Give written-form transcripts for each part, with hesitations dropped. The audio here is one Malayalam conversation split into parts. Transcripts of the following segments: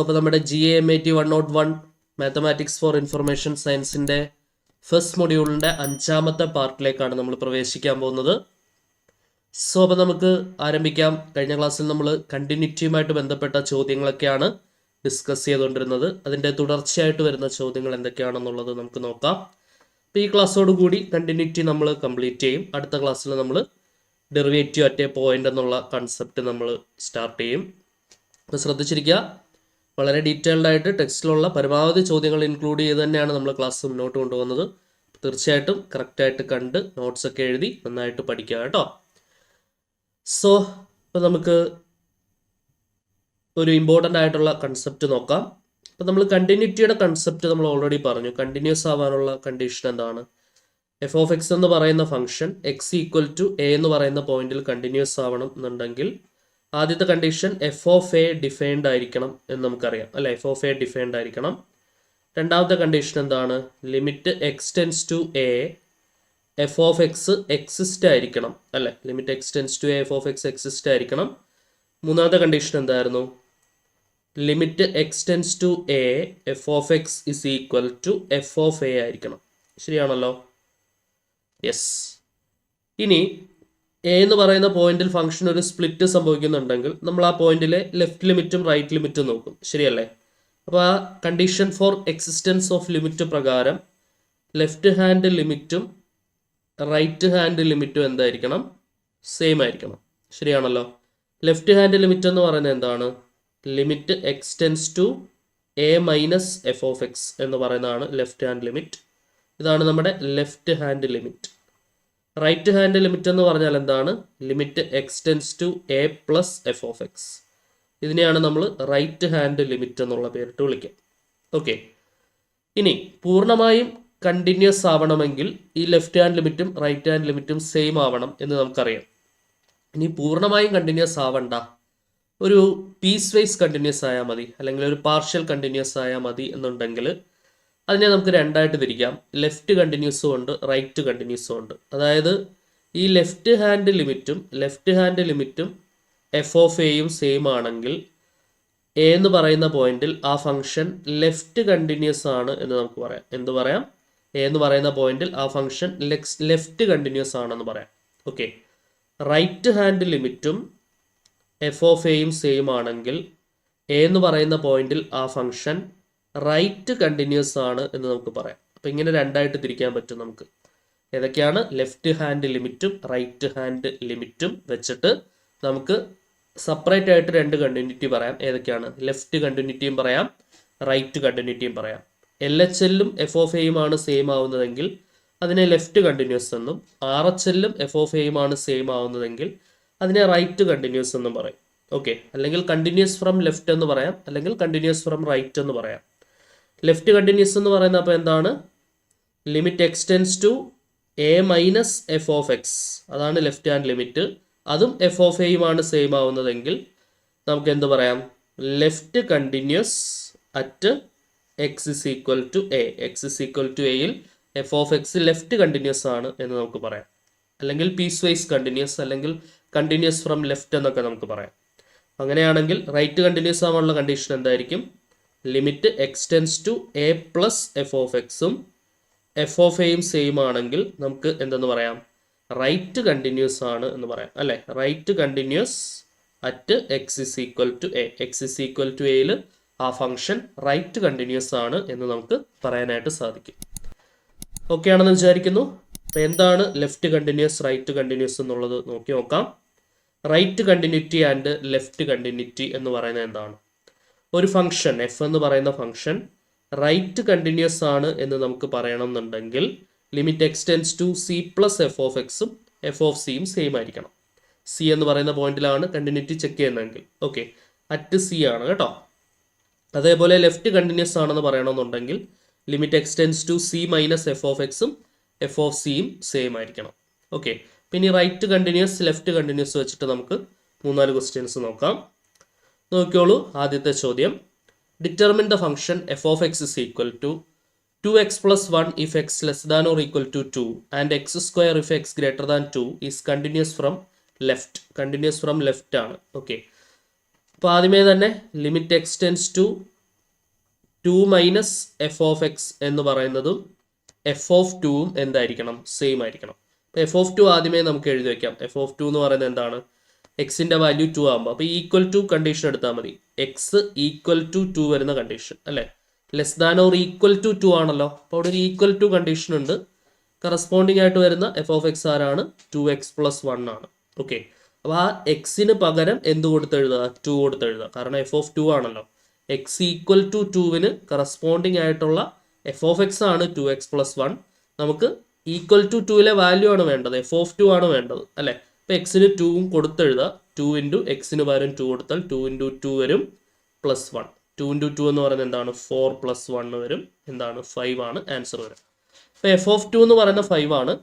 അപ്പോൾ നമ്മുടെ GAMAT 101 മാത്തമാറ്റിക്സ് ഫോർ ഇൻഫർമേഷൻ സയൻസിൻ്റെ ഫസ്റ്റ് മൊഡ്യൂളിൻ്റെ 5ാമത്തെ പാർട്ടിലേക്കാണ് നമ്മൾ പ്രവേശിക്കാൻ പോകുന്നത്. അപ്പോൾ നമുക്ക് ആരംഭിക്കാം. കഴിഞ്ഞ ക്ലാസ്സിൽ നമ്മൾ കണ്ടിന്യൂറ്റിയുമായിട്ട് ബന്ധപ്പെട്ട ചോദ്യങ്ങളൊക്കെയാണ് ഡിസ്കസ് ചെയ്തുകൊണ്ടിരുന്നത്. അതിൻ്റെ തുടർച്ചയായിട്ട് വരുന്ന ചോദ്യങ്ങൾ എന്തൊക്കെയാണെന്നുള്ളത് നമുക്ക് നോക്കാം. അപ്പോൾ ഈ ക്ലാസ്സോടുകൂടി കണ്ടിന്യൂറ്റി നമ്മൾ കംപ്ലീറ്റ് ചെയ്യും. അടുത്ത ക്ലാസ്സിൽ നമ്മൾ ഡെറിവേറ്റീവ് അറ്റ് എ പോയിന്റ് എന്നുള്ള കൺസെപ്റ്റ് നമ്മൾ സ്റ്റാർട്ട് ചെയ്യും. അപ്പോൾ ശ്രദ്ധിച്ചിരിക്കുക, വളരെ ഡീറ്റെയിൽഡ് ആയിട്ട് ടെക്സ്റ്റിലുള്ള പരമാവധി ചോദ്യങ്ങൾ ഇൻക്ലൂഡ് ചെയ്ത് തന്നെയാണ് നമ്മൾ ക്ലാസ് മുന്നോട്ട് കൊണ്ടുപോകുന്നത്. തീർച്ചയായിട്ടും കറക്റ്റായിട്ട് കണ്ട് നോട്ട്സൊക്കെ എഴുതി നന്നായിട്ട് പഠിക്കുക കേട്ടോ. ഇപ്പോൾ നമുക്ക് ഒരു ഇമ്പോർട്ടൻ്റ് ആയിട്ടുള്ള കൺസെപ്റ്റ് നോക്കാം. അപ്പോൾ നമ്മൾ കണ്ടിന്യൂറ്റിയുടെ കൺസെപ്റ്റ് നമ്മൾ ഓൾറെഡി പറഞ്ഞു. കണ്ടിന്യൂസ് ആവാനുള്ള കണ്ടീഷൻ എന്താണ്? എഫ് ഓഫ് എക്സ് എന്ന് പറയുന്ന function X equal to A എന്ന് പറയുന്ന പോയിന്റിൽ കണ്ടിന്യൂസ് ആവണം എന്നുണ്ടെങ്കിൽ ആദ്യത്തെ condition F of A defined ആയിരിക്കണം എന്ന് നമുക്കറിയാം അല്ലെ. എഫ് ഓഫ് എ ഡിഫൈൻഡ് ആയിരിക്കണം. രണ്ടാമത്തെ കണ്ടീഷൻ എന്താണ്? Limit X tends to A F of X exist ആയിരിക്കണം അല്ലെ. Limit X tends to A F of X exist ആയിരിക്കണം. മൂന്നാമത്തെ കണ്ടീഷൻ എന്തായിരുന്നു? Limit X tends to A F of X is equal to F of A ആയിരിക്കണം. ശരിയാണല്ലോ? യെസ്. ഇനി എ എന്ന് പറയുന്ന പോയിന്റിൽ ഫംഗ്ഷൻ ഒരു സ്പ്ലിറ്റ് സംഭവിക്കുന്നുണ്ടെങ്കിൽ നമ്മൾ ആ പോയിന്റിലെ ലെഫ്റ്റ് ലിമിറ്റും റൈറ്റ് ലിമിറ്റും നോക്കും. ശരിയല്ലേ? അപ്പോൾ ആ condition for existence off limit പ്രകാരം ലെഫ്റ്റ് ഹാൻഡ് ലിമിറ്റും റൈറ്റ് ഹാൻഡ് ലിമിറ്റും എന്തായിരിക്കണം? സെയിം ആയിരിക്കണം. ശരിയാണല്ലോ? ലെഫ്റ്റ് ഹാൻഡ് ലിമിറ്റ് എന്ന് പറയുന്നത് എന്താണ്? Limit X tends to A minus F of X എന്ന് പറയുന്നതാണ് ലെഫ്റ്റ് ഹാൻഡ് ലിമിറ്റ്. ഇതാണ് നമ്മുടെ left hand limit. Right hand limit എന്ന് പറഞ്ഞാൽ എന്താണ്? Limit X tends to A plus F of X. ഇതിനെയാണ് നമ്മൾ റൈറ്റ് ഹാൻഡ് ലിമിറ്റ് എന്നുള്ള പേരിട്ട് വിളിക്കുക. ഓക്കെ. ഇനി പൂർണ്ണമായും കണ്ടിന്യൂസ് ആവണമെങ്കിൽ ഈ ലെഫ്റ്റ് ഹാൻഡ് ലിമിറ്റും റൈറ്റ് ഹാൻഡ് ലിമിറ്റും സെയിം ആവണം എന്ന് നമുക്കറിയാം. ഇനി പൂർണ്ണമായും കണ്ടിന്യൂസ് ആവണ്ട, ഒരു പീസ് വൈസ് കണ്ടിന്യൂസ് ആയാൽ മതി, അല്ലെങ്കിൽ ഒരു പാർഷ്യൽ കണ്ടിന്യൂസ് ആയാൽ മതി എന്നുണ്ടെങ്കിൽ അതിനെ നമുക്ക് രണ്ടായിട്ട് തിരിക്കാം. ലെഫ്റ്റ് കണ്ടിന്യൂസും ഉണ്ട്, റൈറ്റ് കണ്ടിന്യൂസും ഉണ്ട്. അതായത് ഈ ലെഫ്റ്റ് ഹാൻഡ് ലിമിറ്റും എഫ് ഓഫ് എയും സെയിം ആണെങ്കിൽ എ എന്ന് പറയുന്ന പോയിന്റിൽ ആ ഫംഗ്ഷൻ ലെഫ്റ്റ് കണ്ടിന്യൂസ് ആണ് എന്ന് നമുക്ക് പറയാം. എന്ത് പറയാം? എ എന്ന് പറയുന്ന പോയിന്റിൽ ആ ഫംഗ്ഷൻ ലെഫ്റ്റ് കണ്ടിന്യൂസ് ആണെന്ന് പറയാം. ഓക്കെ. റൈറ്റ് ഹാൻഡ് ലിമിറ്റും എഫ് ഓഫ് എയും സെയിം ആണെങ്കിൽ എ എന്ന് പറയുന്ന പോയിന്റിൽ ആ ഫംഗ്ഷൻ റൈറ്റ് കണ്ടിന്യൂസ് ആണ് എന്ന് നമുക്ക് പറയാം. അപ്പം ഇങ്ങനെ രണ്ടായിട്ട് തിരിക്കാൻ പറ്റും നമുക്ക്. ഏതൊക്കെയാണ്? ലെഫ്റ്റ് ഹാൻഡ് ലിമിറ്റും റൈറ്റ് ഹാൻഡ് ലിമിറ്റും വെച്ചിട്ട് നമുക്ക് സെപ്പറേറ്റ് ആയിട്ട് രണ്ട് കണ്ടിന്യൂറ്റി പറയാം. ഏതൊക്കെയാണ്? ലെഫ്റ്റ് കണ്ടിന്യൂറ്റിയും പറയാം, റൈറ്റ് കണ്ടിന്യൂറ്റിയും പറയാം. LHLും എഫ് ഓഫ് എയുമാണ് സെയിം ആവുന്നതെങ്കിൽ അതിനെ ലെഫ്റ്റ് കണ്ടിന്യൂസ് എന്നും, RHLും എഫ് ഓഫ് എയുമാണ് സെയിം ആവുന്നതെങ്കിൽ അതിനെ റൈറ്റ് കണ്ടിന്യൂസ് എന്നും പറയും. ഓക്കെ. അല്ലെങ്കിൽ കണ്ടിന്യൂസ് ഫ്രം ലെഫ്റ്റ് എന്ന് പറയാം, അല്ലെങ്കിൽ കണ്ടിന്യൂസ് ഫ്രം റൈറ്റ് എന്ന് പറയാം. ലെഫ്റ്റ് കണ്ടിന്യൂസ് എന്ന് പറയുന്നത് അപ്പോൾ എന്താണ്? Limit X tends to A minus F of X, അതാണ് ലെഫ്റ്റ് ഹാൻഡ് ലിമിറ്റ്. അതും എഫ് ഓഫ് എയുമാണ് സെയിം ആവുന്നതെങ്കിൽ നമുക്ക് എന്ത് പറയാം? Left continuous at X is equal to A. X is equal to എയിൽ F of X left continuous ആണ് എന്ന് നമുക്ക് പറയാം. അല്ലെങ്കിൽ പീസ് വൈസ് കണ്ടിന്യൂസ്, അല്ലെങ്കിൽ കണ്ടിന്യൂസ് ഫ്രം ലെഫ്റ്റ് എന്നൊക്കെ നമുക്ക് പറയാം. അങ്ങനെയാണെങ്കിൽ റൈറ്റ് കണ്ടിന്യൂസ് ആവാനുള്ള കണ്ടീഷൻ എന്തായിരിക്കും? Limit X tends to A plus F of എക്സും എഫ് ഓഫ് എയും സെയിം ആണെങ്കിൽ നമുക്ക് എന്തെന്ന് പറയാം? റൈറ്റ് കണ്ടിന്യൂസ് ആണ് എന്ന് പറയാം അല്ലേ. Right continuous at X is equal to A. X is equal to എയിൽ ആ ഫംഗ്ഷൻ റൈറ്റ് കണ്ടിന്യൂസ് ആണ് എന്ന് നമുക്ക് പറയാനായിട്ട് സാധിക്കും. ഓക്കെ ആണെന്ന് വിചാരിക്കുന്നു. അപ്പോൾ എന്താണ് ലെഫ്റ്റ് കണ്ടിന്യൂസ്, റൈറ്റ് കണ്ടിന്യൂസ് എന്നുള്ളത് നോക്കി നോക്കാം. Right continuity and left continuity എന്ന് പറയുന്നത് എന്താണ്? ഒരു ഫംഗ്ഷൻ എഫ് എന്ന് പറയുന്ന ഫംഗ്ഷൻ റൈറ്റ് കണ്ടിന്യൂസ് ആണ് എന്ന് നമുക്ക് പറയണമെന്നുണ്ടെങ്കിൽ limit X tends to c plus F of എക്സും എഫ് ഓഫ് സിയും സെയിം ആയിരിക്കണം. സി എന്ന് പറയുന്ന പോയിന്റിലാണ് കണ്ടിന്യൂറ്റി ചെക്ക് ചെയ്യുന്നതെങ്കിൽ. ഓക്കെ. അറ്റ് സി ആണ് കേട്ടോ. അതേപോലെ ലെഫ്റ്റ് കണ്ടിന്യൂസ് ആണെന്ന് പറയണമെന്നുണ്ടെങ്കിൽ limit X tends to c minus F of എക്സും എഫ് ഓഫ് സിയും സെയിം ആയിരിക്കണം. ഓക്കെ. പിന്നെ റൈറ്റ് കണ്ടിന്യൂസ്, ലെഫ്റ്റ് കണ്ടിന്യൂസ് വെച്ചിട്ട് നമുക്ക് 3-4 ക്വസ്റ്റ്യൻസ് നോക്കാം. നോക്കിയോളൂ. ആദ്യത്തെ ചോദ്യം, determine the function f of X is equal to 2x plus 1 if x less than or equal to 2 and x square if x greater than 2 is continuous from left. Continuous from left ആണ്. ഓക്കെ. അപ്പോൾ ആദ്യമേ തന്നെ limit X tends to 2 minus F of X എന്ന് പറയുന്നതും എഫ് ഓഫ് ടുവും എന്തായിരിക്കണം? സെയിം ആയിരിക്കണം. അപ്പോൾ എഫ് ഓഫ് ടു ആദ്യമേ നമുക്ക് എഴുതി വയ്ക്കാം. എഫ് ഓഫ് ടു എന്ന് പറയുന്നത് എന്താണ്? എക്സിൻ്റെ വാല്യൂ 2 ആകുമ്പോൾ അപ്പോൾ ഈക്വൽ ടു കണ്ടീഷൻ എടുത്താൽ മതി. എക്സ് ഈക്വൽ ടു 2 വരുന്ന കണ്ടീഷൻ അല്ലേ? Less than or equal to 2 ആണല്ലോ. അപ്പോൾ അവിടെ ഒരു ഈക്വൽ ടു കണ്ടീഷൻ ഉണ്ട്. കറസ്പോണ്ടിങ് ആയിട്ട് വരുന്ന എഫ് ഓഫ് എക്സ് ആരാണ്? 2x + 1 ആണ്. ഓക്കെ, അപ്പോൾ ആ എക്സിന് പകരം എന്ത് കൊടുത്തെഴുതുക? 2 കൊടുത്തെഴുതുക. കാരണം എഫ് ഓഫ് 2 ആണല്ലോ. എക്സ് ഈക്വൽ ടു 2വിന് കറസ്പോണ്ടിങ് ആയിട്ടുള്ള എഫ് ഓഫ് എക്സ് ആണ് 2x + 1. നമുക്ക് ഈക്വൽ ടു 2വിലെ വാല്യൂ ആണ് വേണ്ടത്, എഫ് ഓഫ് 2 ആണ് വേണ്ടത് അല്ലേ? അപ്പോൾ എക്സിന് 2ഉം കൊടുത്തെഴുതുക. 2 ഇൻറ്റു എക്സിന് പകരം 2 കൊടുത്താൽ 2 ഇൻറ്റു 2 വരും +1. 2 ഇൻറ്റു 2 എന്ന് പറയുന്നത് എന്താണ്? 4 + 1 വരും. എന്താണ്? 5 ആണ് ആൻസർ വരും. അപ്പോൾ എഫ് ഓഫ് 2 എന്ന് പറയുന്ന 5 ആണ്.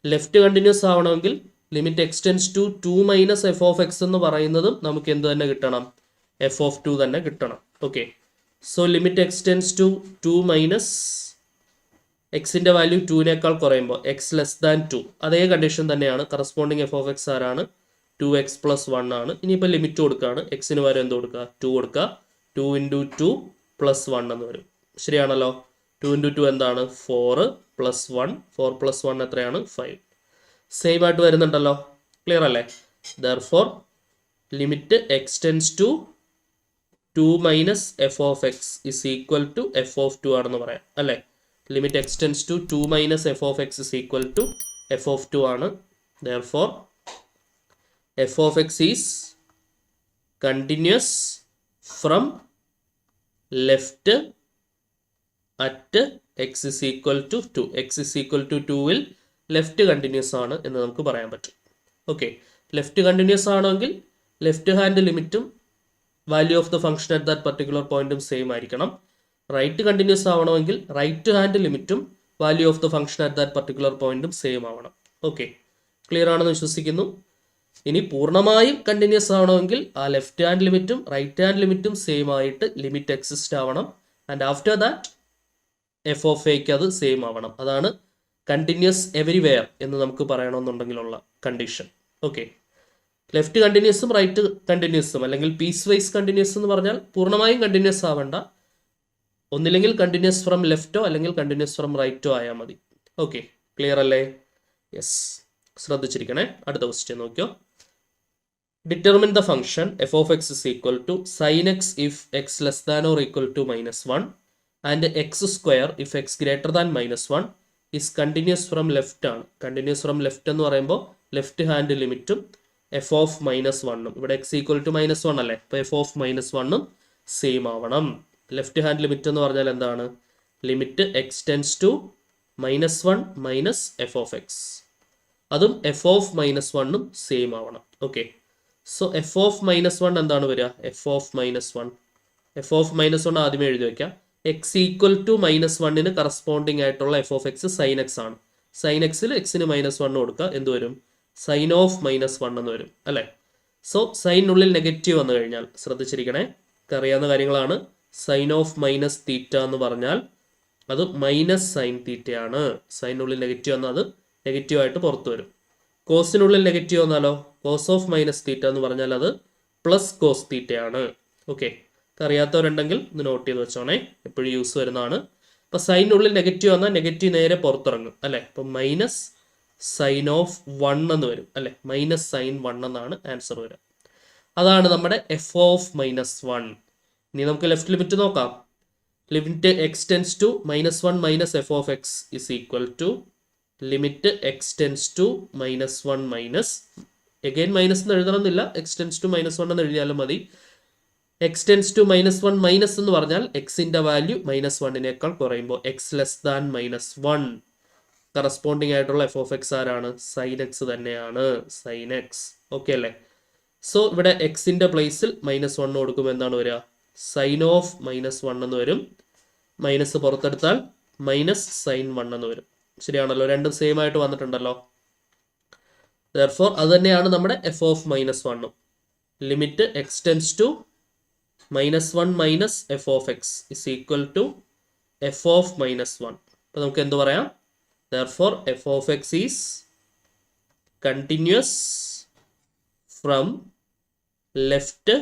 ലെഫ്റ്റ് കണ്ടിന്യൂസ് ആവണമെങ്കിൽ limit X tends to 2 minus F of X എന്ന് പറയുന്നതും നമുക്ക് എന്ത് തന്നെ കിട്ടണം? എഫ് ഓഫ് 2 തന്നെ കിട്ടണം. Okay, so limit X tends to 2 minus എക്സിൻ്റെ വാല്യൂ 2നേക്കാൾ കുറയുമ്പോൾ എക്സ് ലെസ് ദാൻ 2 അതേ കണ്ടീഷൻ തന്നെയാണ്. കറസ്പോണ്ടിങ് എഫ് ഓഫ് എക്സ് ആരാണ്? 2x + 1 ആണ്. ഇനിയിപ്പോൾ ലിമിറ്റ് കൊടുക്കുകയാണ്. എക്സിന് വരെ എന്ത് കൊടുക്കുക? 2 കൊടുക്കുക. 2 ഇൻറ്റു 2 + 1 എന്ന് വരും. ശരിയാണല്ലോ? 2 ഇൻറ്റു 2 എന്താണ്? 4 + 1. 4 + 1 എത്രയാണ്? 5. സെയിം ആയിട്ട് വരുന്നുണ്ടല്ലോ. ക്ലിയർ അല്ലേ? Therefore limit X tends to 2 minus F of X is equal to F of 2 ആണെന്ന് പറയാം അല്ലേ? Limit X tends to 2 minus F of X is equal to F of 2 ആണ്. Therefore f of x is continuous from left at X is equal to 2. X is equal to 2വിൽ ലെഫ്റ്റ് കണ്ടിന്യൂസ് ആണ് എന്ന് നമുക്ക് പറയാൻ പറ്റും. ഓക്കെ, ലെഫ്റ്റ് കണ്ടിന്യൂസ് ആണെങ്കിൽ ലെഫ്റ്റ് ഹാൻഡ് ലിമിറ്റും value of the function at that particular പോയിന്റും സെയിം ആയിരിക്കണം. റൈറ്റ് കണ്ടിന്യൂസ് ആവണമെങ്കിൽ റൈറ്റ് ഹാൻഡ് ലിമിറ്റും value of the function at that particular പോയിന്റും സെയിം ആവണം. ഓക്കെ, ക്ലിയർ ആണെന്ന് വിശ്വസിക്കുന്നു. ഇനി പൂർണ്ണമായും കണ്ടിന്യൂസ് ആവണമെങ്കിൽ ആ ലെഫ്റ്റ് ഹാൻഡ് ലിമിറ്റും റൈറ്റ് ഹാൻഡ് ലിമിറ്റും സെയിം ആയിട്ട് ലിമിറ്റ് എക്സിസ്റ്റ് ആവണം. And after that F of എക്ക് അത് സെയിം ആവണം. അതാണ് കണ്ടിന്യൂസ് എവരിവെയർ എന്ന് നമുക്ക് പറയണമെന്നുണ്ടെങ്കിലുള്ള കണ്ടീഷൻ. ഓക്കെ, ലെഫ്റ്റ് കണ്ടിന്യൂസും റൈറ്റ് കണ്ടിന്യൂസും അല്ലെങ്കിൽ പീസ് വൈസ് കണ്ടിന്യൂസ് എന്ന് പറഞ്ഞാൽ പൂർണ്ണമായും കണ്ടിന്യൂസ് ആവേണ്ട. ഒന്നില്ലെങ്കിൽ കണ്ടിന്യൂസ് ഫ്രം ലെഫ്റ്റോ അല്ലെങ്കിൽ കണ്ടിന്യൂസ് ഫ്രം റൈറ്റോ ആയാൽ മതി. ഓക്കെ, ക്ലിയർ അല്ലേ? യെസ്, ശ്രദ്ധിച്ചിരിക്കണേ. അടുത്ത ക്വസ്റ്റ്യൻ നോക്കിയോ. Determine the function f of X is equal to sine x if x less than or equal to -1 and x square if x greater than -1 is continuous from left ആണ്. കണ്ടിന്യൂസ് ഫ്രം ലെഫ്റ്റ് എന്ന് പറയുമ്പോൾ ലെഫ്റ്റ് ഹാൻഡ് ലിമിറ്റും എഫ് ഓഫ് -1ഉം ഇവിടെ എക്സ് ഈക്വൽ ടു -1 അല്ലേ? അപ്പോൾ എഫ് ഓഫ് -1ഉം സെയിം ആവണം. ലെഫ്റ്റ് ഹാൻഡ് ലിമിറ്റ് എന്ന് പറഞ്ഞാൽ എന്താണ്? Limit X tends to -1 minus F of x, അതും എഫ് ഓഫ് -1ഉം സെയിം ആവണം. ഓക്കെ, സോ എഫ് ഓഫ് -1 എന്താണ് വരിക? F of -1. എഫ് ഓഫ് -1 ആദ്യമേ എഴുതി വയ്ക്കാം. എക്സ് ഈക്വൽ ടു -1ന് കറസ്പോണ്ടിങ് ആയിട്ടുള്ള f of x sine x ആണ്. സൈൻ എക്സിൽ എക്സിന് -1 കൊടുക്കുക. എന്ത് വരും? സൈൻ ഓഫ് -1 എന്ന് വരും അല്ലേ? സോ സൈനുള്ളിൽ നെഗറ്റീവ് വന്നു കഴിഞ്ഞാൽ ശ്രദ്ധിച്ചിരിക്കണേ, അറിയാവുന്ന കാര്യങ്ങളാണ്. സൈൻ ഓഫ് മൈനസ് തീറ്റ എന്ന് പറഞ്ഞാൽ അത് മൈനസ് സൈൻ തീറ്റയാണ്. സൈനുള്ളിൽ നെഗറ്റീവ് വന്നാൽ അത് നെഗറ്റീവായിട്ട് പുറത്തു വരും. കോസിനുള്ളിൽ നെഗറ്റീവ് വന്നാലോ? കോസ് ഓഫ് മൈനസ് തീറ്റ എന്ന് പറഞ്ഞാൽ അത് പ്ലസ് കോസ് തീറ്റയാണ്. ഓക്കെ, അറിയാത്തവരുണ്ടെങ്കിൽ ഇത് നോട്ട് ചെയ്ത് വെച്ചോണേ, എപ്പോഴും യൂസ് വരുന്നതാണ്. അപ്പോൾ സൈനുള്ളിൽ നെഗറ്റീവ് വന്നാൽ നെഗറ്റീവ് നേരെ പുറത്തിറങ്ങും അല്ലേ? അപ്പം മൈനസ് സൈൻ ഓഫ് 1 എന്ന് വരും അല്ലേ? മൈനസ് സൈൻ 1 എന്നാണ് ആൻസർ വരിക. അതാണ് നമ്മുടെ എഫ് ഓഫ് -1. ഇനി നമുക്ക് ലെഫ്റ്റ് ലിമിറ്റ് നോക്കാം. Limit X tends to -1 minus F of X is equal to limit X tends to -1 minus, again minus എന്ന് എഴുതണമെന്നില്ല, എക്സ് ടെൻസ് ടു -1 എന്ന് എഴുതിയാലും മതി. എക്സ് ടെൻസ് ടു -1 മൈനസ് എന്ന് പറഞ്ഞാൽ എക്സിൻ്റെ വാല്യൂ -1നേക്കാൾ കുറയുമ്പോൾ എക്സ് ലെസ് ദാൻ -1. കറസ്പോണ്ടിങ് ആയിട്ടുള്ള എഫ് ഓഫ് എക്സ് ആരാണ്? സൈൻ എക്സ് തന്നെയാണ്, സൈൻ എക്സ്. ഓക്കെ അല്ലേ? സോ ഇവിടെ എക്സിൻ്റെ പ്ലേസിൽ -1 കൊടുക്കുമ്പോൾ എന്താണ് വരിക? സൈൻ ഓഫ് -1 എന്ന് വരും. മൈനസ് പുറത്തെടുത്താൽ മൈനസ് സൈൻ 1 എന്ന് വരും. ശരിയാണല്ലോ? രണ്ടും സെയിം ആയിട്ട് വന്നിട്ടുണ്ടല്ലോ. ദെർഫോർ അത് തന്നെയാണ് നമ്മുടെ എഫ് ഓഫ് -1ഉം. Limit X tends to -1 minus F of X is equal to F of -1. അപ്പോൾ നമുക്ക് എന്ത് പറയാം? Therefore f of x is continuous from left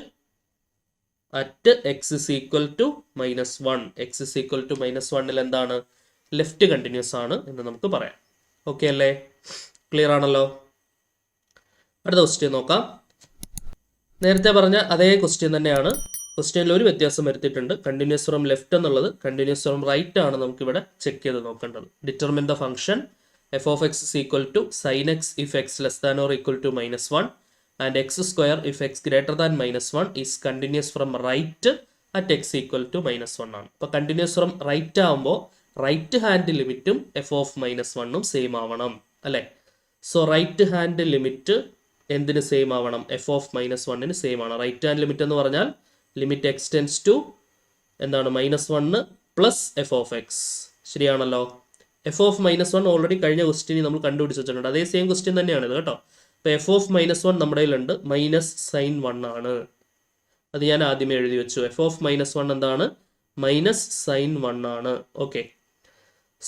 at X is equal to -1. X is equal to -1 എന്താണ്? ലെഫ്റ്റ് കണ്ടിന്യൂസ് ആണ് എന്ന് നമുക്ക് പറയാം. ഓക്കെ അല്ലേ? ക്ലിയർ ആണല്ലോ? അടുത്ത ക്വസ്റ്റ്യൻ നോക്കാം. നേരത്തെ പറഞ്ഞ അതേ ക്വസ്റ്റ്യൻ തന്നെയാണ്. ക്വസ്റ്റ്യനിൽ ഒരു വ്യത്യാസം വരുത്തിയിട്ടുണ്ട്. കണ്ടിന്യൂസ് ഫ്രം ലെഫ്റ്റ് എന്നുള്ളത് കണ്ടിന്യൂസ് ഫ്രം റൈറ്റ് ആണ് നമുക്കിവിടെ ചെക്ക് ചെയ്ത് നോക്കേണ്ടത്. Determine the function f of X is equal to sine x if x less than or equal to -1 and x square if x greater than -1 is continuous from right at x equal to -1 ആണ്. അപ്പോൾ കണ്ടിന്യൂസ് ഫ്രം റൈറ്റ് ആകുമ്പോൾ റൈറ്റ് ഹാൻഡ് ലിമിറ്റും എഫ് ഓഫ് -1ഉം സെയിം ആവണം അല്ലേ? സോ റൈറ്റ് ഹാൻഡ് ലിമിറ്റ് എന്തിന് സെയിം ആവണം? എഫ് ഓഫ് -1ന് സെയിം ആണ്. റൈറ്റ് ഹാൻഡ് ലിമിറ്റ് എന്ന് പറഞ്ഞാൽ ലിമിറ്റ് എക്സ് ടെൻസ് ടു എന്താണ്? -1 പ്ലസ് എഫ് ഓഫ് എക്സ്. ശരിയാണല്ലോ? എഫ് ഓഫ് -1 ഓൾറെഡി കഴിഞ്ഞ ക്വസ്റ്റ്യൻ നമ്മൾ കണ്ടുപിടിച്ച് വെച്ചിട്ടുണ്ട്. അതേ സെയിം ക്വസ്റ്റ്യൻ തന്നെയാണ് ഇത് കേട്ടോ. അപ്പോൾ എഫ് ഓഫ് -1 നമ്മുടെ കയ്യിലുണ്ട് -sin1 ആണ്. അത് ഞാൻ ആദ്യമേ എഴുതി വെച്ചു. എഫ് ഓഫ് -1 എന്താണ്? -sin1 ആണ്. Okay,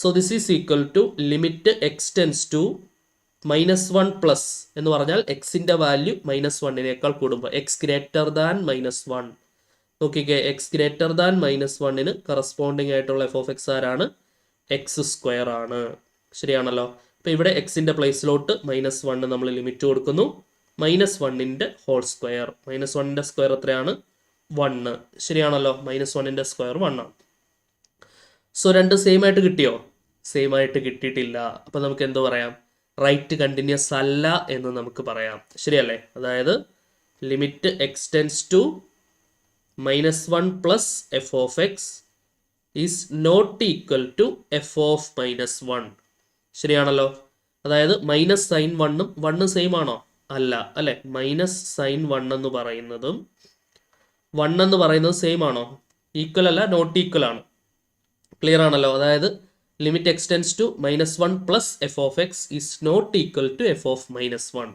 so this is equal to limit X tends to -1 plus എന്ന് പറഞ്ഞാൽ എക്സിന്റെ വാല്യൂ -1നേക്കാൾ കൂടുമ്പോൾ എക്സ് ഗ്രേറ്റർ ദാൻ -1. നോക്കിക്കേ, എക്സ് ഗ്രേറ്റർ ദാൻ -1ന് കറസ്പോണ്ടിങ് ആയിട്ടുള്ള എഫ് ഓഫ് എക്സ് ആരാണ്? എക്സ് സ്ക്വയർ ആണ്. ശരിയാണല്ലോ? അപ്പോൾ ഇവിടെ എക്സിന്റെ പ്ലേസിലോട്ട് -1 നമ്മൾ ലിമിറ്റ് കൊടുക്കുന്നു. -1ന്റെ ഹോൾ സ്ക്വയർ. -1ന്റെ സ്ക്വയർ എത്രയാണ്? 1. ശരിയാണല്ലോ? -1ന്റെ സ്ക്വയർ 1 ആണ്. സോ രണ്ട് സെയിം ആയിട്ട് കിട്ടിയോ? സെയിം ആയിട്ട് കിട്ടിയിട്ടില്ല. അപ്പോൾ നമുക്ക് എന്ത് പറയാം? റൈറ്റ് കണ്ടിന്യൂസ് അല്ല എന്ന് നമുക്ക് പറയാം. ശരിയല്ലേ? അതായത് limit X tends to -1 plus F of x is not equal to F of -1. ശരിയാണല്ലോ? അതായത് -sin1ഉം 1 സെയിം ആണോ? അല്ല അല്ലെ? -sin1 എന്ന് പറയുന്നതും 1 എന്ന് പറയുന്നത് സെയിം ആണോ? ഈക്വൽ അല്ല, നോട്ട് ഈക്വൽ ആണ്. ക്ലിയർ ആണല്ലോ? അതായത് limit X tends to -1 plus F of x is not equal to F of -1.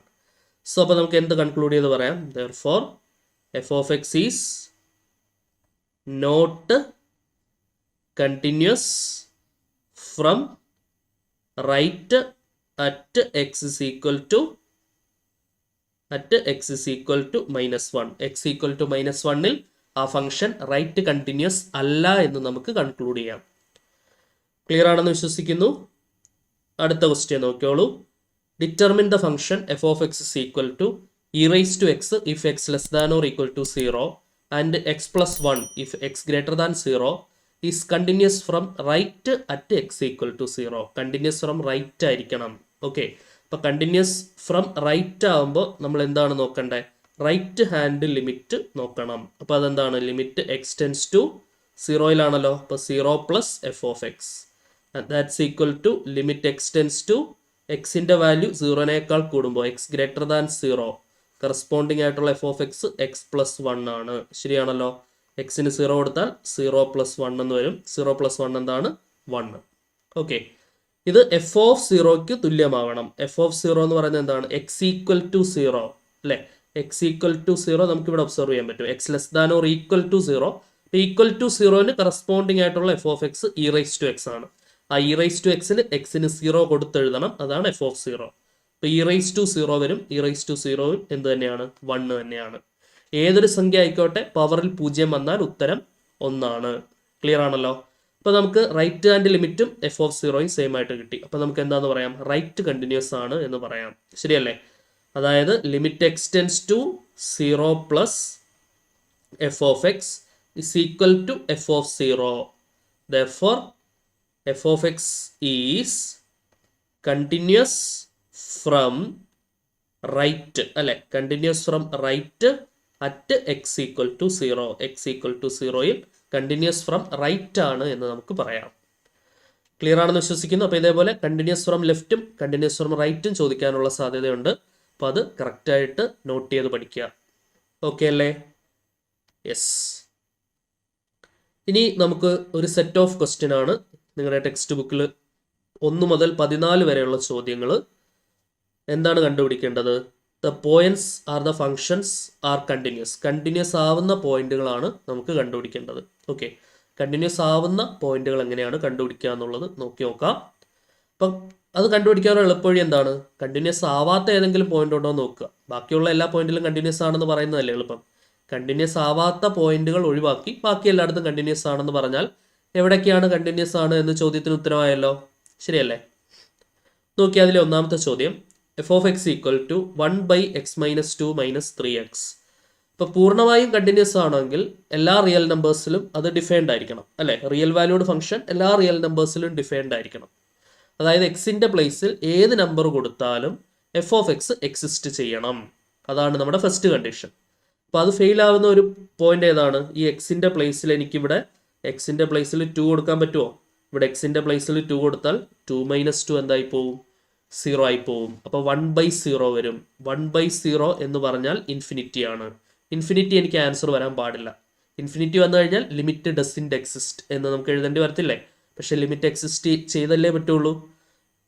So അപ്പോൾ നമുക്ക് എന്ത് കൺക്ലൂഡ് ചെയ്ത് പറയാം? Therefore f of x is not continuous from right at X is equal to -1. X equal to -1ൽ ആ ഫംഗ്ഷൻ റൈറ്റ് കണ്ടിന്യൂസ് അല്ല എന്ന് നമുക്ക് കൺക്ലൂഡ് ചെയ്യാം. ക്ലിയർ ആണെന്ന് വിശ്വസിക്കുന്നു. അടുത്ത ക്വസ്റ്റ്യൻ നോക്കിയോളൂ. Determine the function f of X is equal to e raise to x if x less than or equal to 0 and x plus 1 if x greater than 0 is continuous from right at x equal to 0. Continuous from right ആയിരിക്കണം. ഓക്കെ, അപ്പോൾ കണ്ടിന്യൂസ് ഫ്രം റൈറ്റ് ആകുമ്പോൾ നമ്മൾ എന്താണ് നോക്കണ്ടേ? റൈറ്റ് ഹാൻഡ് ലിമിറ്റ് നോക്കണം. അപ്പോൾ അതെന്താണ്? ലിമിറ്റ് എക്സ് ടെൻസ് ടു 0ലാണല്ലോ. അപ്പോൾ 0 plus F of x that's equal to limit X tends to എക്സിന്റെ വാല്യൂ 0നേക്കാൾ കൂടുമ്പോൾ എക്സ് ഗ്രേറ്റർ ദാൻ 0 കറസ്പോണ്ടിങ് ആയിട്ടുള്ള f of x x plus 1 ആണ്. ശരിയാണല്ലോ? എക്സിന് 0 കൊടുത്താൽ 0 പ്ലസ് 1 എന്ന് വരും. 0 പ്ലസ് 1 എന്താണ്? 1. ഓക്കെ, ഇത് എഫ് ഓഫ് 0ക്ക് തുല്യമാവണം. എഫ് ഓഫ് 0 എന്ന് പറയുന്നത് എന്താണ്? എക്സ് ഈക്വൽ ടു 0 അല്ലേ? എക്സ് ഈക്വൽ ടു 0 നമുക്ക് ഇവിടെ ഒബ്സർവ് ചെയ്യാൻ പറ്റും. X less than or equal to 0. Equal to 0ന് കറസ്പോണ്ടിങ് ആയിട്ടുള്ള f of x e raise to x ആണ്. ആ ഇ റൈസ് ടു എക്സിന് എക്സിന് 0 കൊടുത്തെഴുതണം. അതാണ് എഫ് ഓഫ് 0. അപ്പോൾ ഇ റൈസ് ടു 0 വരും. ഇ റൈസ് ടു 0 എന്ത് തന്നെയാണ്? 1 തന്നെയാണ്. ഏതൊരു സംഖ്യ ആയിക്കോട്ടെ പവറിൽ 0 വന്നാൽ ഉത്തരം 1 ആണ്. ക്ലിയർ ആണല്ലോ? അപ്പോൾ നമുക്ക് റൈറ്റ് ഹാൻഡ് ലിമിറ്റും എഫ് ഓഫ് 0യും സെയിം ആയിട്ട് കിട്ടി. അപ്പോൾ നമുക്ക് എന്താന്ന് പറയാം? റൈറ്റ് കണ്ടിന്യൂസ് ആണ് എന്ന് പറയാം. ശരിയല്ലേ? അതായത് limit X tends to 0 plus F of X is equal to F of 0. Therefore f of x is continuous from right അല്ലെ? Continuous from right at x equal to 0. X equal to 0യിൽ കണ്ടിന്യൂസ് ഫ്രം റൈറ്റ് ആണ് എന്ന് നമുക്ക് പറയാം. ക്ലിയർ ആണെന്ന് വിശ്വസിക്കുന്നു. അപ്പോൾ ഇതേപോലെ കണ്ടിന്യൂസ് ഫ്രം ലെഫ്റ്റും കണ്ടിന്യൂസ് ഫ്രം റൈറ്റും ചോദിക്കാനുള്ള സാധ്യതയുണ്ട്. അപ്പോൾ അത് കറക്റ്റായിട്ട് നോട്ട് ചെയ്ത് പഠിക്കുക. ഓക്കെ അല്ലേ? യെസ്. ഇനി നമുക്ക് ഒരു സെറ്റ് ഓഫ് ക്വസ്റ്റ്യൻ ആണ്. നിങ്ങളുടെ ടെക്സ്റ്റ് ബുക്കിൽ 1 മുതൽ 14 വരെയുള്ള ചോദ്യങ്ങൾ. എന്താണ് കണ്ടുപിടിക്കേണ്ടത്? The points are the functions are continuous. Continuous ആവുന്ന പോയിന്റുകളാണ് നമുക്ക് കണ്ടുപിടിക്കേണ്ടത്. ഓക്കെ, കണ്ടിന്യൂസ് ആവുന്ന പോയിന്റുകൾ എങ്ങനെയാണ് കണ്ടുപിടിക്കുക എന്നുള്ളത് നോക്കാം. അപ്പം അത് കണ്ടുപിടിക്കാനുള്ള എളുപ്പവഴി എന്താണ്? കണ്ടിന്യൂസ് ആവാത്ത ഏതെങ്കിലും പോയിന്റ് ഉണ്ടോ എന്ന് നോക്കുക. ബാക്കിയുള്ള എല്ലാ പോയിന്റിലും കണ്ടിന്യൂസ് ആണെന്ന് പറയുന്നതല്ലേ എളുപ്പം. കണ്ടിന്യൂസ് ആവാത്ത പോയിന്റുകൾ ഒഴിവാക്കി ബാക്കി എല്ലായിടത്തും കണ്ടിന്യൂസ് ആണെന്ന് പറഞ്ഞാൽ എവിടേക്കാണ് കണ്ടിന്യൂസ് ആണ് എന്ന് ചോദ്യത്തിന് ഉത്തരമായല്ലോ. ശരിയല്ലേ? നോക്കി അതിലെ ഒന്നാമത്തെ ചോദ്യം f of x equal to 1/x-2 - 3x. ഇപ്പോൾ പൂർണ്ണമായും കണ്ടിന്യൂസ് ആണെങ്കിൽ എല്ലാ റിയൽ നമ്പേഴ്സിലും അത് ഡിഫൈൻഡ് ആയിരിക്കണം അല്ലേ? റിയൽ വാല്യൂഡ് ഫംഗ്ഷൻ എല്ലാ റിയൽ നമ്പേഴ്സിലും ഡിഫൈൻഡ് ആയിരിക്കണം. അതായത് എക്സിൻ്റെ പ്ലേസിൽ ഏത് നമ്പർ കൊടുത്താലും എഫ് ഓഫ് എക്സ് എക്സിസ്റ്റ് ചെയ്യണം. അതാണ് നമ്മുടെ ഫസ്റ്റ് കണ്ടീഷൻ. അപ്പോൾ അത് ഫെയിൽ ആവുന്ന ഒരു പോയിന്റ് ഏതാണ്? ഈ എക്സിൻ്റെ പ്ലേസിൽ എനിക്കിവിടെ എക്സിൻ്റെ പ്ലേസിൽ 2 കൊടുക്കാൻ പറ്റുമോ? ഇവിടെ എക്സിൻ്റെ പ്ലേസിൽ 2 കൊടുത്താൽ 2 - 2 എന്തായി പോവും? 0 ആയി പോവും. അപ്പോൾ 1/0 വരും. 1/0 എന്ന് പറഞ്ഞാൽ ഇൻഫിനിറ്റി ആണ്. ഇൻഫിനിറ്റി എനിക്ക് ആൻസർ വരാൻ പാടില്ല. ഇൻഫിനിറ്റി വന്നു കഴിഞ്ഞാൽ ലിമിറ്റ് ഡസിൻറ്റ് എക്സിസ്റ്റ് എന്ന് നമുക്ക് എഴുതേണ്ടി വരത്തില്ലേ? പക്ഷേ ലിമിറ്റ് എക്സിസ്റ്റ് ചെയ്തല്ലേ പറ്റുള്ളൂ.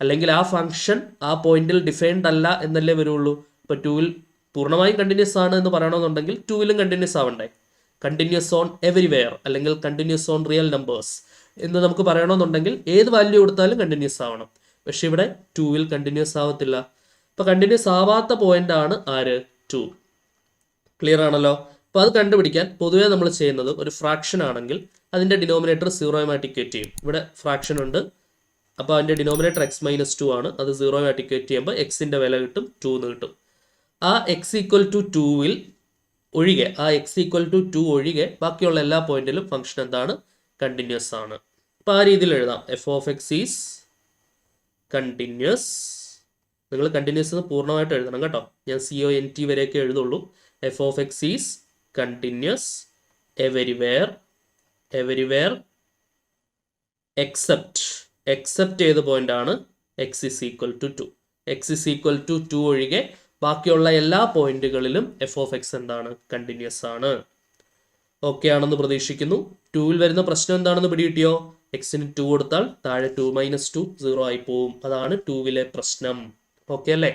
അല്ലെങ്കിൽ ആ ഫംഗ്ഷൻ ആ പോയിന്റിൽ ഡിഫൈൻഡ് അല്ല എന്നല്ലേ വരുള്ളൂ. ഇപ്പോൾ 2-ൽ പൂർണ്ണമായും കണ്ടിന്യൂസ് ആണ് എന്ന് പറയണമെന്നുണ്ടെങ്കിൽ 2-ലും കണ്ടിന്യൂസ് ആവണ്ടേ? കണ്ടിന്യൂസ് ഓൺ എവരിവെയർ അല്ലെങ്കിൽ കണ്ടിന്യൂസ് ഓൺ റിയൽ നമ്പേഴ്സ് എന്ന് നമുക്ക് പറയണമെന്നുണ്ടെങ്കിൽ ഏത് വാല്യൂ കൊടുത്താലും കണ്ടിന്യൂസ് ആവണം. പക്ഷെ ഇവിടെ 2-ൽ കണ്ടിന്യൂസ് ആവത്തില്ല. അപ്പോൾ കണ്ടിന്യൂസ് ആവാത്ത പോയിന്റ് ആണ് ആര്? 2. ക്ലിയർ ആണല്ലോ? അപ്പോൾ അത് കണ്ടുപിടിക്കാൻ പൊതുവേ നമ്മൾ ചെയ്യുന്നത് ഒരു ഫ്രാക്ഷൻ ആണെങ്കിൽ അതിൻ്റെ ഡിനോമിനേറ്റർ 0 ഇക്വേറ്റ് ചെയ്യും. ഇവിടെ ഫ്രാക്ഷൻ ഉണ്ട്, അപ്പോൾ അതിൻ്റെ ഡിനോമിനേറ്റർ x-2 ആണ്. അത് 0 ഇക്വേറ്റ് ചെയ്യുമ്പോൾ എക്സിൻ്റെ വില കിട്ടും, 2 എന്ന് കിട്ടും. ആ x = 2-ൽ ഒഴികെ ഒഴികെ ബാക്കിയുള്ള എല്ലാ പോയിന്റിലും ഫംഗ്ഷൻ എന്താണ്? കണ്ടിന്യൂസ് ആണ്. അപ്പോൾ ആ രീതിയിൽ എഴുതാം. F of x is continuous. നിങ്ങൾ കണ്ടിന്യൂസ് എന്ന് പൂർണ്ണമായിട്ട് എഴുതണം കേട്ടോ. ഞാൻ CONT വരെയൊക്കെ എഴുതുള്ളൂ. F of x is continuous everywhere except ഏത് പോയിന്റ് ആണ്? x = 2. x = 2 ഒഴികെ ബാക്കിയുള്ള എല്ലാ പോയിന്റുകളിലും എഫ് ഓഫ് എക്സ് എന്താണ്? കണ്ടിന്യൂസ് ആണ്. ഓക്കെ ആണെന്ന് പ്രതീക്ഷിക്കുന്നു. 2-ൽ വരുന്ന പ്രശ്നം എന്താണെന്ന് പിടികിട്ടിയോ? എക്സിന് 2 കൊടുത്താൽ താഴെ 2 - 2 0 ആയി പോവും. അതാണ് 2-ലെ പ്രശ്നം. ഓക്കെ അല്ലേ?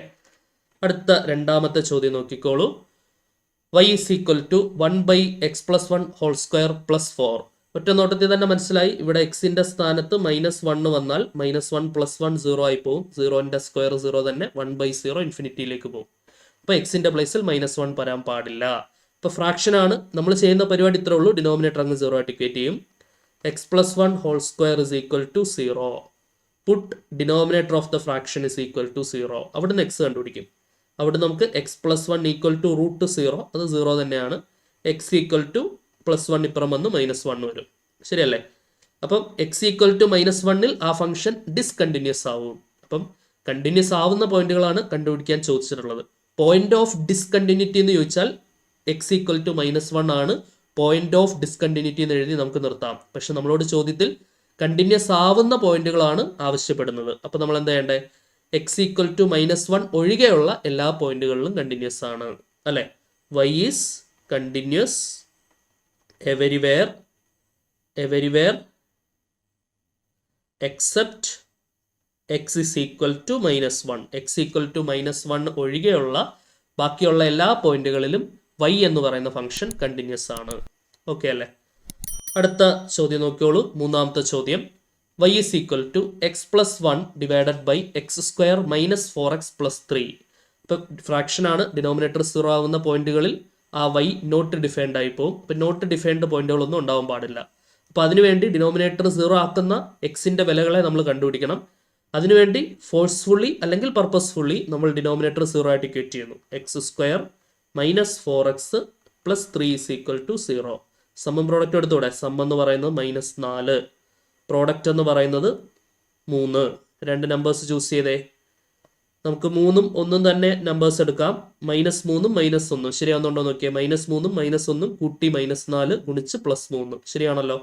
അടുത്ത രണ്ടാമത്തെ ചോദ്യം നോക്കിക്കോളൂ. y = 1/x+1² + 4. ഒറ്റ നോട്ടത്തിൽ തന്നെ മനസ്സിലായി. ഇവിടെ എക്സിന്റെ സ്ഥാനത്ത് -1 വന്നാൽ -1 + 1 0 ആയി പോവും. 0ന്റെ സ്ക്വയർ 0 തന്നെ. 1/0 ഇൻഫിനിറ്റിയിലേക്ക് പോകും. അപ്പോൾ എക്സിന്റെ പ്ലേസിൽ -1 വരാൻ പാടില്ല. ഇപ്പോൾ ഫ്രാക്ഷൻ ആണ്. നമ്മൾ ചെയ്യുന്ന പരിപാടി ഇത്രേ ഉള്ളൂ. ഡിനോമിനേറ്റർ അങ്ങ് 0 ഇക്വേറ്റ് ചെയ്യും. x+1² = 0. Put denominator of the fraction = 0. അവിടുന്ന് x കണ്ടുപിടിക്കും. അവിടെ നമുക്ക് x+1 = √0. അത് 0 തന്നെയാണ്. x = +1 ഇപ്പുറം വന്ന് -1 വരും. ശരിയല്ലേ? അപ്പം x = -1-ൽ ആ ഫംഗ്ഷൻ ഡിസ്കണ്ടിന്യൂസ് ആവും. അപ്പം കണ്ടിന്യൂസ് ആവുന്ന പോയിന്റുകളാണ് കണ്ടുപിടിക്കാൻ ചോദിച്ചിട്ടുള്ളത്. പോയിന്റ് ഓഫ് ഡിസ്കണ്ടിന്യൂറ്റി എന്ന് ചോദിച്ചാൽ x = -1 ആണ് പോയിന്റ് ഓഫ് ഡിസ്കണ്ടിന്യൂറ്റി എന്ന് എഴുതി നമുക്ക് നിർത്താം. പക്ഷെ നമ്മളോട് ചോദ്യത്തിൽ കണ്ടിന്യൂസ് ആവുന്ന പോയിന്റുകളാണ് ആവശ്യപ്പെടുന്നത്. അപ്പോൾ നമ്മൾ എന്താ ചെയ്യേണ്ടത്? x = -1 ഒഴികെയുള്ള എല്ലാ പോയിന്റുകളിലും കണ്ടിന്യൂസ് ആണ് അല്ലേ? y is continuous everywhere except x = -1. x = -1 ഒഴികെയുള്ള ബാക്കിയുള്ള എല്ലാ പോയിന്റുകളിലും y എന്ന് പറയുന്ന ഫംഗ്ഷൻ കണ്ടിന്യൂസ് ആണ്. ഓക്കെ അല്ലേ? അടുത്ത ചോദ്യം നോക്കിയോളൂ. മൂന്നാമത്തെ ചോദ്യം. y = x+1 / x² - 4x + 3. ഇപ്പം ഫ്രാക്ഷൻ ആണ്. ഡിനോമിനേറ്റർ 0 ആവുന്ന പോയിന്റുകളിൽ ആ y നോട്ട് ഡിഫൈൻഡ് ആയി പോകും. ഇപ്പം നോട്ട് ഡിഫൈൻഡ് പോയിന്റുകളൊന്നും ഉണ്ടാവാൻ പാടില്ല. അപ്പോൾ അതിനുവേണ്ടി ഡിനോമിനേറ്റർ 0 ആക്കുന്ന എക്സിൻ്റെ വിലകളെ നമ്മൾ കണ്ടുപിടിക്കണം. അതിനുവേണ്ടി ഫോഴ്സ്ഫുള്ളി അല്ലെങ്കിൽ പർപ്പസ്ഫുള്ളി നമ്മൾ ഡിനോമിനേറ്റർ 0 ഇക്വേറ്റ് ചെയ്യുന്നു. x² - 4x + 3 = 0. സമം പ്രോഡക്റ്റ് എടുത്തൂടെ? സം എന്ന് പറയുന്നത് -4, പ്രോഡക്റ്റ് എന്ന് പറയുന്നത് 3. രണ്ട് നമ്പേഴ്സ് ചൂസ് ചെയ്തേ. നമുക്ക് 3ഉം 1ഉം തന്നെ നമ്പേഴ്സ് എടുക്കാം. -3ഉം -1ഉം ശരിയാവുന്നുണ്ടോ നോക്കിയാൽ. -3ഉം -1ഉം കൂട്ടി -4 ഗുണിച്ച് +3. ശരിയാണല്ലോ?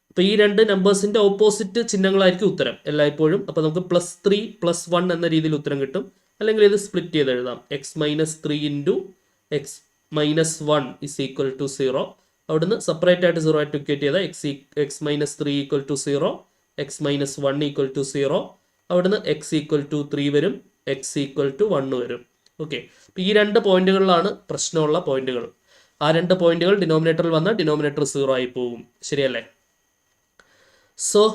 അപ്പോൾ ഈ രണ്ട് നമ്പേഴ്സിന്റെ ഓപ്പോസിറ്റ് ചിഹ്നങ്ങളായിരിക്കും ഉത്തരം എല്ലായ്പ്പോഴും. അപ്പോൾ നമുക്ക് +3 + 1 എന്ന രീതിയിൽ ഉത്തരം കിട്ടും. അല്ലെങ്കിൽ ഇത് സ്പ്ലിറ്റ് ചെയ്ത് എഴുതാം. x - 3 × x - 1 = 0. അവിടുന്ന് സെപ്പറേറ്റ് ആയിട്ട് 0 ആയിട്ട് ഇക്വേറ്റ് ചെയ്താൽ x - 3 = 0, x - 1 = 0. അവിടുന്ന് x = 3 വരും, x = 1 വരും. ഓക്കെ. അപ്പോൾ ഈ രണ്ട് പോയിന്റുകളിലാണ് പ്രശ്നമുള്ള പോയിന്റുകൾ. ആ രണ്ട് പോയിന്റുകൾ ഡിനോമിനേറ്ററിൽ വന്നാൽ ഡിനോമിനേറ്റർ 0 ആയി പോകും. ശരിയല്ലേ?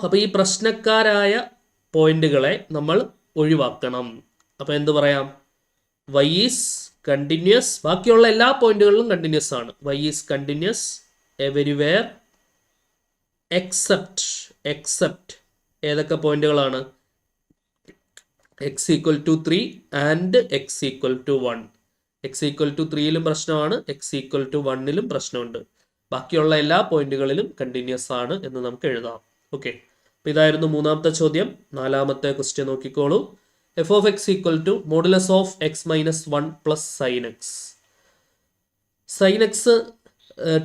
അപ്പോൾ ഈ പ്രശ്നക്കാരായ പോയിന്റുകളെ നമ്മൾ ഒഴിവാക്കണം. അപ്പോൾ എന്ത് പറയാം? y ഈസ് കണ്ടിന്യൂസ്, ബാക്കിയുള്ള എല്ലാ പോയിന്റുകളിലും കണ്ടിന്യൂസ് ആണ്. y is continuous everywhere except ഏതൊക്കെ പോയിന്റുകളാണ്? x equal to 3 and x equal to 1. x equal to 3യിലും പ്രശ്നമാണ്, x ഈക്വൽ ടു 1ലും പ്രശ്നമുണ്ട്. ബാക്കിയുള്ള എല്ലാ പോയിന്റുകളിലും കണ്ടിന്യൂസ് ആണ് എന്ന് നമുക്ക് എഴുതാം. ഓക്കെ, അപ്പോൾ ഇതായിരുന്നു മൂന്നാമത്തെ ചോദ്യം. നാലാമത്തെ ക്വസ്റ്റ്യൻ നോക്കിക്കോളൂ. F of x equal to modulus of x minus 1 plus sine x. Sine x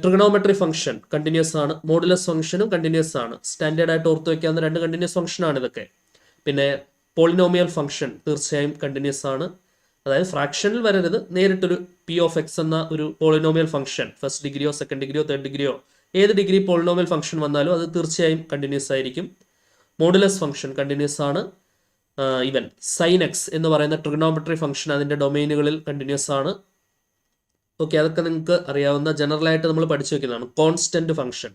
trigonometry function continuous ആണ്, മോഡുലസ് ഫംഗ്ഷനും കണ്ടിന്യൂസ് ആണ്. സ്റ്റാൻഡേർഡ് ആയിട്ട് ഓർത്ത് വയ്ക്കാവുന്ന രണ്ട് കണ്ടിന്യൂസ് ഫംഗ്ഷൻ ആണ് ഇതൊക്കെ. പിന്നെ പോളിനോമിയൽ ഫംഗ്ഷൻ തീർച്ചയായും കണ്ടിന്യൂസ് ആണ്. അതായത് ഫ്രാക്ഷനിൽ വരരുത്, നേരിട്ടൊരു പി ഓഫ് എക്സ് എന്ന ഒരു പോളിനോമിയൽ ഫംഗ്ഷൻ ഫസ്റ്റ് ഡിഗ്രിയോ സെക്കൻഡ് ഡിഗ്രിയോ തേർഡ് ഡിഗ്രിയോ ഏത് ഡിഗ്രി പോളിനോമിയൽ ഫംഗ്ഷൻ വന്നാലും അത് തീർച്ചയായും കണ്ടിന്യൂസ് ആയിരിക്കും. മോഡുലസ് ഫംഗ്ഷൻ കണ്ടിന്യൂസ് ആണ്. ഈവൻ സൈൻ എക്സ് എന്ന് പറയുന്ന ട്രിഗണോമെട്രി ഫംഗ്ഷൻ അതിൻ്റെ ഡൊമൈനുകളിൽ കണ്ടിന്യൂസ് ആണ്. ഓക്കെ, അതൊക്കെ നിങ്ങൾക്ക് അറിയാവുന്ന ജനറലായിട്ട് നമ്മൾ പഠിച്ചു വെക്കുന്നതാണ്. കോൺസ്റ്റന്റ് ഫംഗ്ഷൻ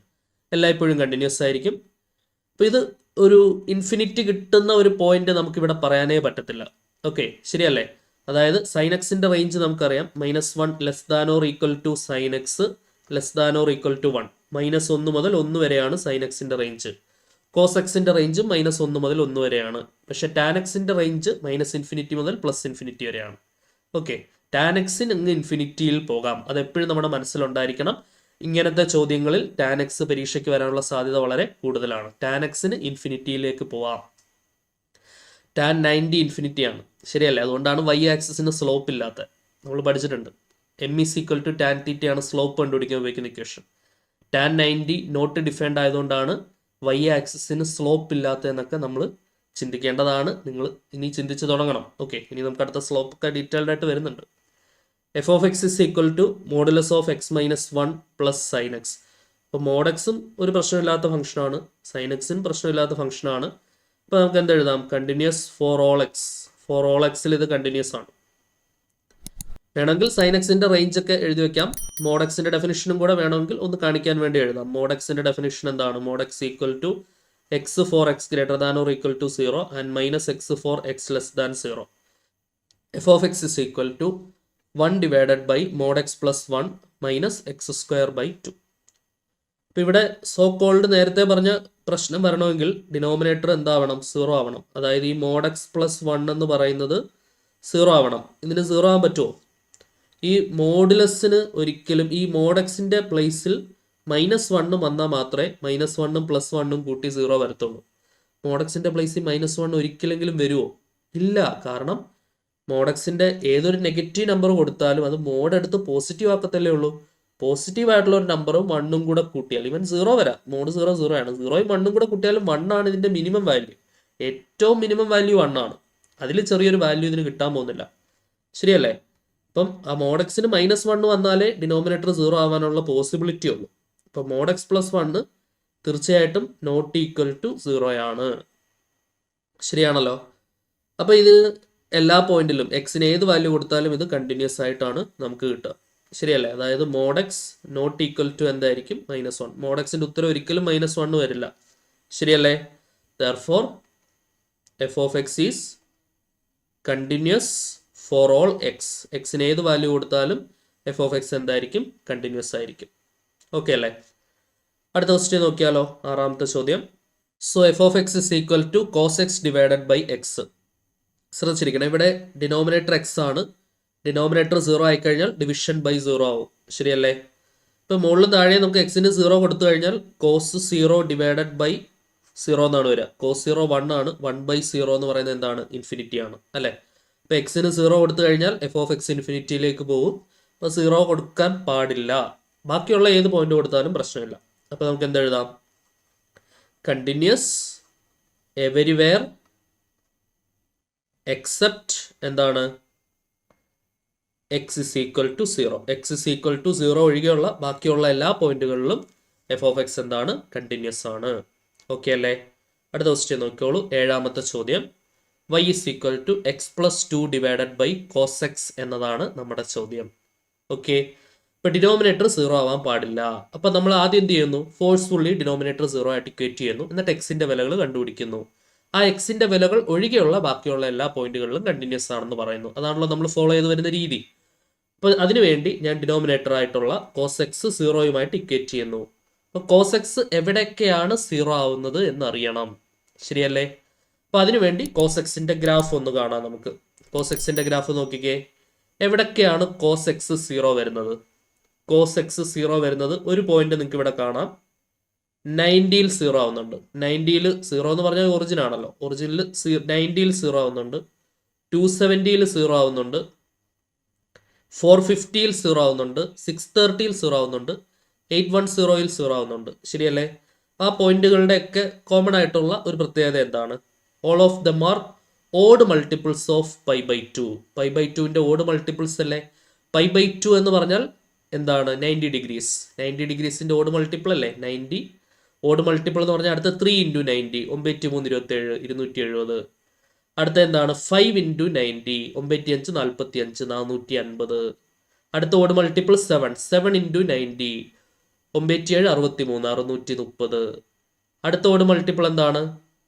എല്ലായ്പ്പോഴും കണ്ടിന്യൂസ് ആയിരിക്കും. അപ്പോൾ ഇത് ഒരു ഇൻഫിനിറ്റി കിട്ടുന്ന ഒരു പോയിന്റ് നമുക്കിവിടെ പറയാനേ പറ്റത്തില്ല. ഓക്കെ, ശരിയല്ലേ? അതായത് സൈൻ എക്സിന്റെ റേഞ്ച് നമുക്കറിയാം, -1 less than or equal to sine x less than or equal to 1. -1 മുതൽ 1 വരെയാണ് സൈൻ എക്സിന്റെ റേഞ്ച്. കോസ് എക്സിന്റെ റേഞ്ച് -1 മുതൽ 1 വരെയാണ്. പക്ഷെ ടാൻ എക്സിന്റെ റേഞ്ച് -∞ മുതൽ +∞ വരെയാണ്. ഓക്കെ, ടാൻ എക്സിന് അങ്ങ് ഇൻഫിനിറ്റിയിൽ പോകാം. അതെപ്പോഴും നമ്മുടെ മനസ്സിലുണ്ടായിരിക്കണം. ഇങ്ങനത്തെ ചോദ്യങ്ങളിൽ ടാൻ എക്സ് പരീക്ഷയ്ക്ക് വരാനുള്ള സാധ്യത വളരെ കൂടുതലാണ്. ടാൻ എക്സിന് ഇൻഫിനിറ്റിയിലേക്ക് പോവാം. ടാൻ 90 ഇൻഫിനിറ്റിയാണ്, ശരിയല്ലേ? അതുകൊണ്ടാണ് y ആക്സിസിന് സ്ലോപ്പ് ഇല്ലാത്ത. നമ്മൾ പഠിച്ചിട്ടുണ്ട്, m is equal to tan തീറ്റയാണ് സ്ലോപ്പ് കണ്ടുപിടിക്കാൻ ഉപയോഗിക്കുന്ന ഇക്വേഷൻ. ടാൻ 90 നോട്ട് ഡിഫൈൻഡ് ആയതുകൊണ്ടാണ് y ആക്സിസിന് സ്ലോപ്പ് ഇല്ലാത്ത എന്നൊക്കെ നമ്മൾ ചിന്തിക്കേണ്ടതാണ്. നിങ്ങൾ ഇനി ചിന്തിച്ച് തുടങ്ങണം. ഓക്കെ, ഇനി നമുക്ക് അടുത്ത സ്ലോപ്പ് ഒക്കെ ഡീറ്റെയിൽഡ് ആയിട്ട് വരുന്നുണ്ട്. F of X is equal to modulus of x minus 1 plus sine x. അപ്പോൾ മോഡെക്സും ഒരു പ്രശ്നമില്ലാത്ത ഫംഗ്ഷനാണ്, സൈൻ എക്സും പ്രശ്നമില്ലാത്ത ഫംഗ്ഷനാണ്. അപ്പോൾ നമുക്ക് എന്ത് എഴുതാം? Continuous for all X. For all എക്സിൽ ഇത് കണ്ടിന്യൂസ് ആണ്. വേണമെങ്കിൽ സൈൻ എക്സിന്റെ റേഞ്ച് ഒക്കെ എഴുതി വെക്കാം. മോഡെക്സിന്റെ ഡെഫിനിഷനും കൂടെ വേണമെങ്കിൽ ഒന്ന് കാണിക്കാൻ വേണ്ടി എഴുതാം. മോഡെക്സിന്റെ ഡെഫിനിഷൻ എന്താണ്? Mod x equal to x for x greater than or equal to 0 and minus x for x less than 0. F of X is equal to 1 divided by mod x plus 1 minus x square by 2. ഇപ്പം ഇവിടെ സോ കോൾഡ് നേരത്തെ പറഞ്ഞ പ്രശ്നം വരണമെങ്കിൽ ഡിനോമിനേറ്റർ എന്താവണം? 0 ആവണം. അതായത് ഈ മോഡ് എക്സ് പ്ലസ് 1 എന്ന് പറയുന്നത് 0 ആവണം. ഇതിന് 0 ആവാൻ പറ്റുമോ? ഈ മോഡുലസിന് ഒരിക്കലും ഈ മോഡ് എക്സിന്റെ പ്ലേസിൽ -1 വന്നാൽ മാത്രമേ -1ഉം +1ഉം കൂട്ടി 0 വരത്തുള്ളൂ. മോഡ് എക്സിന്റെ പ്ലേസിൽ -1 ഒരിക്കലെങ്കിലും വരുമോ? ഇല്ല. കാരണം മോഡ് എക്സിന്റെ ഏതൊരു നെഗറ്റീവ് നമ്പർ കൊടുത്താലും അത് മോഡ് എടുത്ത് പോസിറ്റീവ് ആക്കത്തല്ലേ ഉള്ളൂ. പോസിറ്റീവ് ആയിട്ടുള്ള ഒരു നമ്പറും 1ഉം കൂടെ കൂട്ടിയാൽ ഇവൻ 0 വരാം. മോഡ് 0 ആണ്. 0യും 1ഉം കൂടെ കൂട്ടിയാലും 1 ആണ് ഇതിന്റെ മിനിമം വാല്യൂ. ഏറ്റവും മിനിമം വാല്യൂ 1 ആണ്. അതിൽ ചെറിയൊരു വാല്യൂ ഇതിന് കിട്ടാൻ പോകുന്നില്ല, ശരിയല്ലേ? അപ്പം ആ മോഡ് എക്സിന് -1 വന്നാലേ ഡിനോമിനേറ്റർ 0 ആവാനുള്ള പോസിബിലിറ്റി ഉള്ളൂ. അപ്പം മോഡ് എക്സ് പ്ലസ് 1 തീർച്ചയായിട്ടും നോട്ട് ഈക്വൽ ടു 0 ആണ്. ശരിയാണല്ലോ? അപ്പം ഇത് എല്ലാ പോയിന്റിലും എക്സിന് ഏത് വാല്യൂ കൊടുത്താലും ഇത് കണ്ടിന്യൂസ് ആയിട്ടാണ് നമുക്ക് കിട്ടുക, ശരിയല്ലേ? അതായത് mod x not equal to എന്തായിരിക്കും? -1. മോഡ് എക്സിന്റെ ഉത്തരം ഒരിക്കലും -1 വരില്ല, ശരിയല്ലേ? Therefore f of x is continuous for all x. എക്സിന് ഏത് വാല്യൂ കൊടുത്താലും എഫ് ഓഫ് എക്സ് എന്തായിരിക്കും? കണ്ടിന്യൂസ് ആയിരിക്കും. ഓക്കെ അല്ലേ? അടുത്ത ക്വസ്റ്റ്യൻ നോക്കിയാലോ? ആറാമത്തെ ചോദ്യം. So f of X is equal to cos x divided by x. ശ്രദ്ധിച്ചിരിക്കണം, ഇവിടെ ഡിനോമിനേറ്റർ എക്സ് ആണ്. ഡിനോമിനേറ്റർ 0 ആയിക്കഴിഞ്ഞാൽ ഡിവിഷൻ ബൈ 0 ആവും, ശരിയല്ലേ? ഇപ്പം മുകളിൽ താഴെ നമുക്ക് എക്സിന് 0 കൊടുത്തു കഴിഞ്ഞാൽ കോസ് 0 ഡിവൈഡഡ് ബൈ 0 എന്നാണ് വരിക. കോസ് 0 1 ആണ്. 1/0 എന്ന് പറയുന്നത് എന്താണ്? ഇൻഫിനിറ്റി ആണ്, അല്ലേ? ഇപ്പം എക്സിന് 0 കൊടുത്തു കഴിഞ്ഞാൽ എഫ് ഓഫ് എക്സ് ഇൻഫിനിറ്റിയിലേക്ക് പോകും. അപ്പോൾ 0 കൊടുക്കാൻ പാടില്ല. ബാക്കിയുള്ള ഏത് പോയിന്റ് കൊടുത്താലും പ്രശ്നമില്ല. അപ്പോൾ നമുക്ക് എന്തെഴുതാം? കണ്ടിന്യൂസ് എവരിവെയർ എക്സെപ്റ്റ് എന്താണ്? X is equal to 0. X is equal to 0 ഒഴികെയുള്ള ബാക്കിയുള്ള എല്ലാ പോയിന്റുകളിലും എഫ് ഓഫ് എക്സ് എന്താണ്? കണ്ടിന്യൂസ് ആണ്. ഓക്കെ അല്ലേ? അടുത്ത ക്വസ്റ്റ്യൻ നോക്കിയോളൂ. ഏഴാമത്തെ ചോദ്യം. y is equal to x plus 2 divided by cos x എന്നതാണ് നമ്മുടെ ചോദ്യം. ഓക്കെ, ഇപ്പൊ ഡിനോമിനേറ്റർ 0 ആവാൻ പാടില്ല. അപ്പൊ നമ്മൾ ആദ്യം എന്ത് ചെയ്യുന്നു? ഫോഴ്സ്ഫുള്ളി ഡിനോമിനേറ്റർ 0 ആയിട്ട് ഇക്വേറ്റ് ചെയ്യുന്നു. എന്നിട്ട് എക്സിന്റെ വിലകൾ കണ്ടുപിടിക്കുന്നു. ആ എക്സിന്റെ വിലകൾ ഒഴികെയുള്ള ബാക്കിയുള്ള എല്ലാ പോയിന്റുകളിലും കണ്ടിന്യൂസ് ആണെന്ന് പറയുന്നു. അതാണല്ലോ നമ്മൾ ഫോളോ ചെയ്ത് വരുന്ന രീതി. അപ്പോൾ അതിനുവേണ്ടി ഞാൻ ഡിനോമിനേറ്റർ ആയിട്ടുള്ള കോസ് എക്സ് സീറോയുമായിട്ട് ഇക്വേറ്റ് ചെയ്യുന്നു. അപ്പോൾ കോസ് എക്സ് എവിടെയൊക്കെയാണ് സീറോ ആവുന്നത് എന്നറിയണം, ശരിയല്ലേ? അപ്പോൾ അതിനുവേണ്ടി കോസ് എക്സിൻ്റെ ഗ്രാഫ് ഒന്ന് കാണാം നമുക്ക്. കോസ് എക്സിൻ്റെ ഗ്രാഫ് നോക്കിക്കേ, എവിടൊക്കെയാണ് കോസ് എക്സ് സീറോ വരുന്നത്? കോസ് എക്സ് സീറോ വരുന്നത് ഒരു പോയിന്റ് നിങ്ങൾക്ക് ഇവിടെ കാണാം, 90യിൽ സീറോ ആവുന്നുണ്ട്. 90യിൽ സീറോ എന്ന് പറഞ്ഞാൽ ഒറിജിൻ ആണല്ലോ, ഒറിജിനിൽ 90യിൽ സീറോ ആവുന്നുണ്ട്, 270യിൽ സീറോ ആവുന്നുണ്ട്, 450യിൽ സീറോ ആവുന്നുണ്ട്, 630യിൽ സീറോ ആവുന്നുണ്ട്, 810യിൽ സീറോ ആവുന്നുണ്ട്, ശരിയല്ലേ? ആ പോയിന്റുകളുടെ ഒക്കെ കോമൺ ആയിട്ടുള്ള ഒരു പ്രത്യേകത എന്താണ്? All of them are odd multiples of pi by two. Pi by ടുവിൻ്റെ ഓഡ് മൾട്ടിപ്പിൾസ് അല്ലേ? പൈ ബൈ ടു എന്ന് പറഞ്ഞാൽ എന്താണ്? 90 ഡിഗ്രീസ്. 90 ഡിഗ്രീസിൻ്റെ ഓഡ് മൾട്ടിപ്പിൾ അല്ലേ 90? ഓഡ് മൾട്ടിപ്പിൾ എന്ന് പറഞ്ഞാൽ അടുത്ത 3 × 90, 9 3 27, 270. അടുത്ത എന്താണ്? 5 × 90, 95 45, 450. അടുത്ത ഓഡ് മൾട്ടിപ്പിൾ 7, 7 × 90, 97 63, 630. അടുത്ത ഓഡ് മൾട്ടിപ്പിൾ എന്താണ്?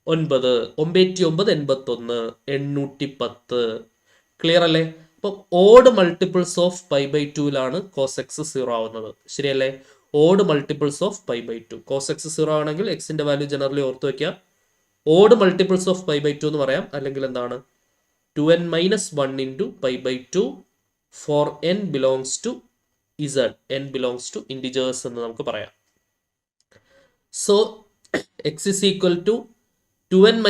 9, 99 81, 810. ക്ലിയർ അല്ലേ? അപ്പോൾ odd multiples of pi by ടുവിലാണ് കോസ് എക്സ് സീറോ ആവുന്നത്, ശരിയല്ലേ? Odd multiples of pi by two. Cos x zero ആണെങ്കിൽ എക്സിന്റെ വാല്യൂ ജനറലി ഓർത്ത് വയ്ക്കുക, odd multiples of pi by two എന്ന് പറയാം. അല്ലെങ്കിൽ എന്താണ്? 2n - 1 × pi by two for n belongs to z, n belongs to integers എന്ന് നമുക്ക് പറയാം. So x is equal to 2n -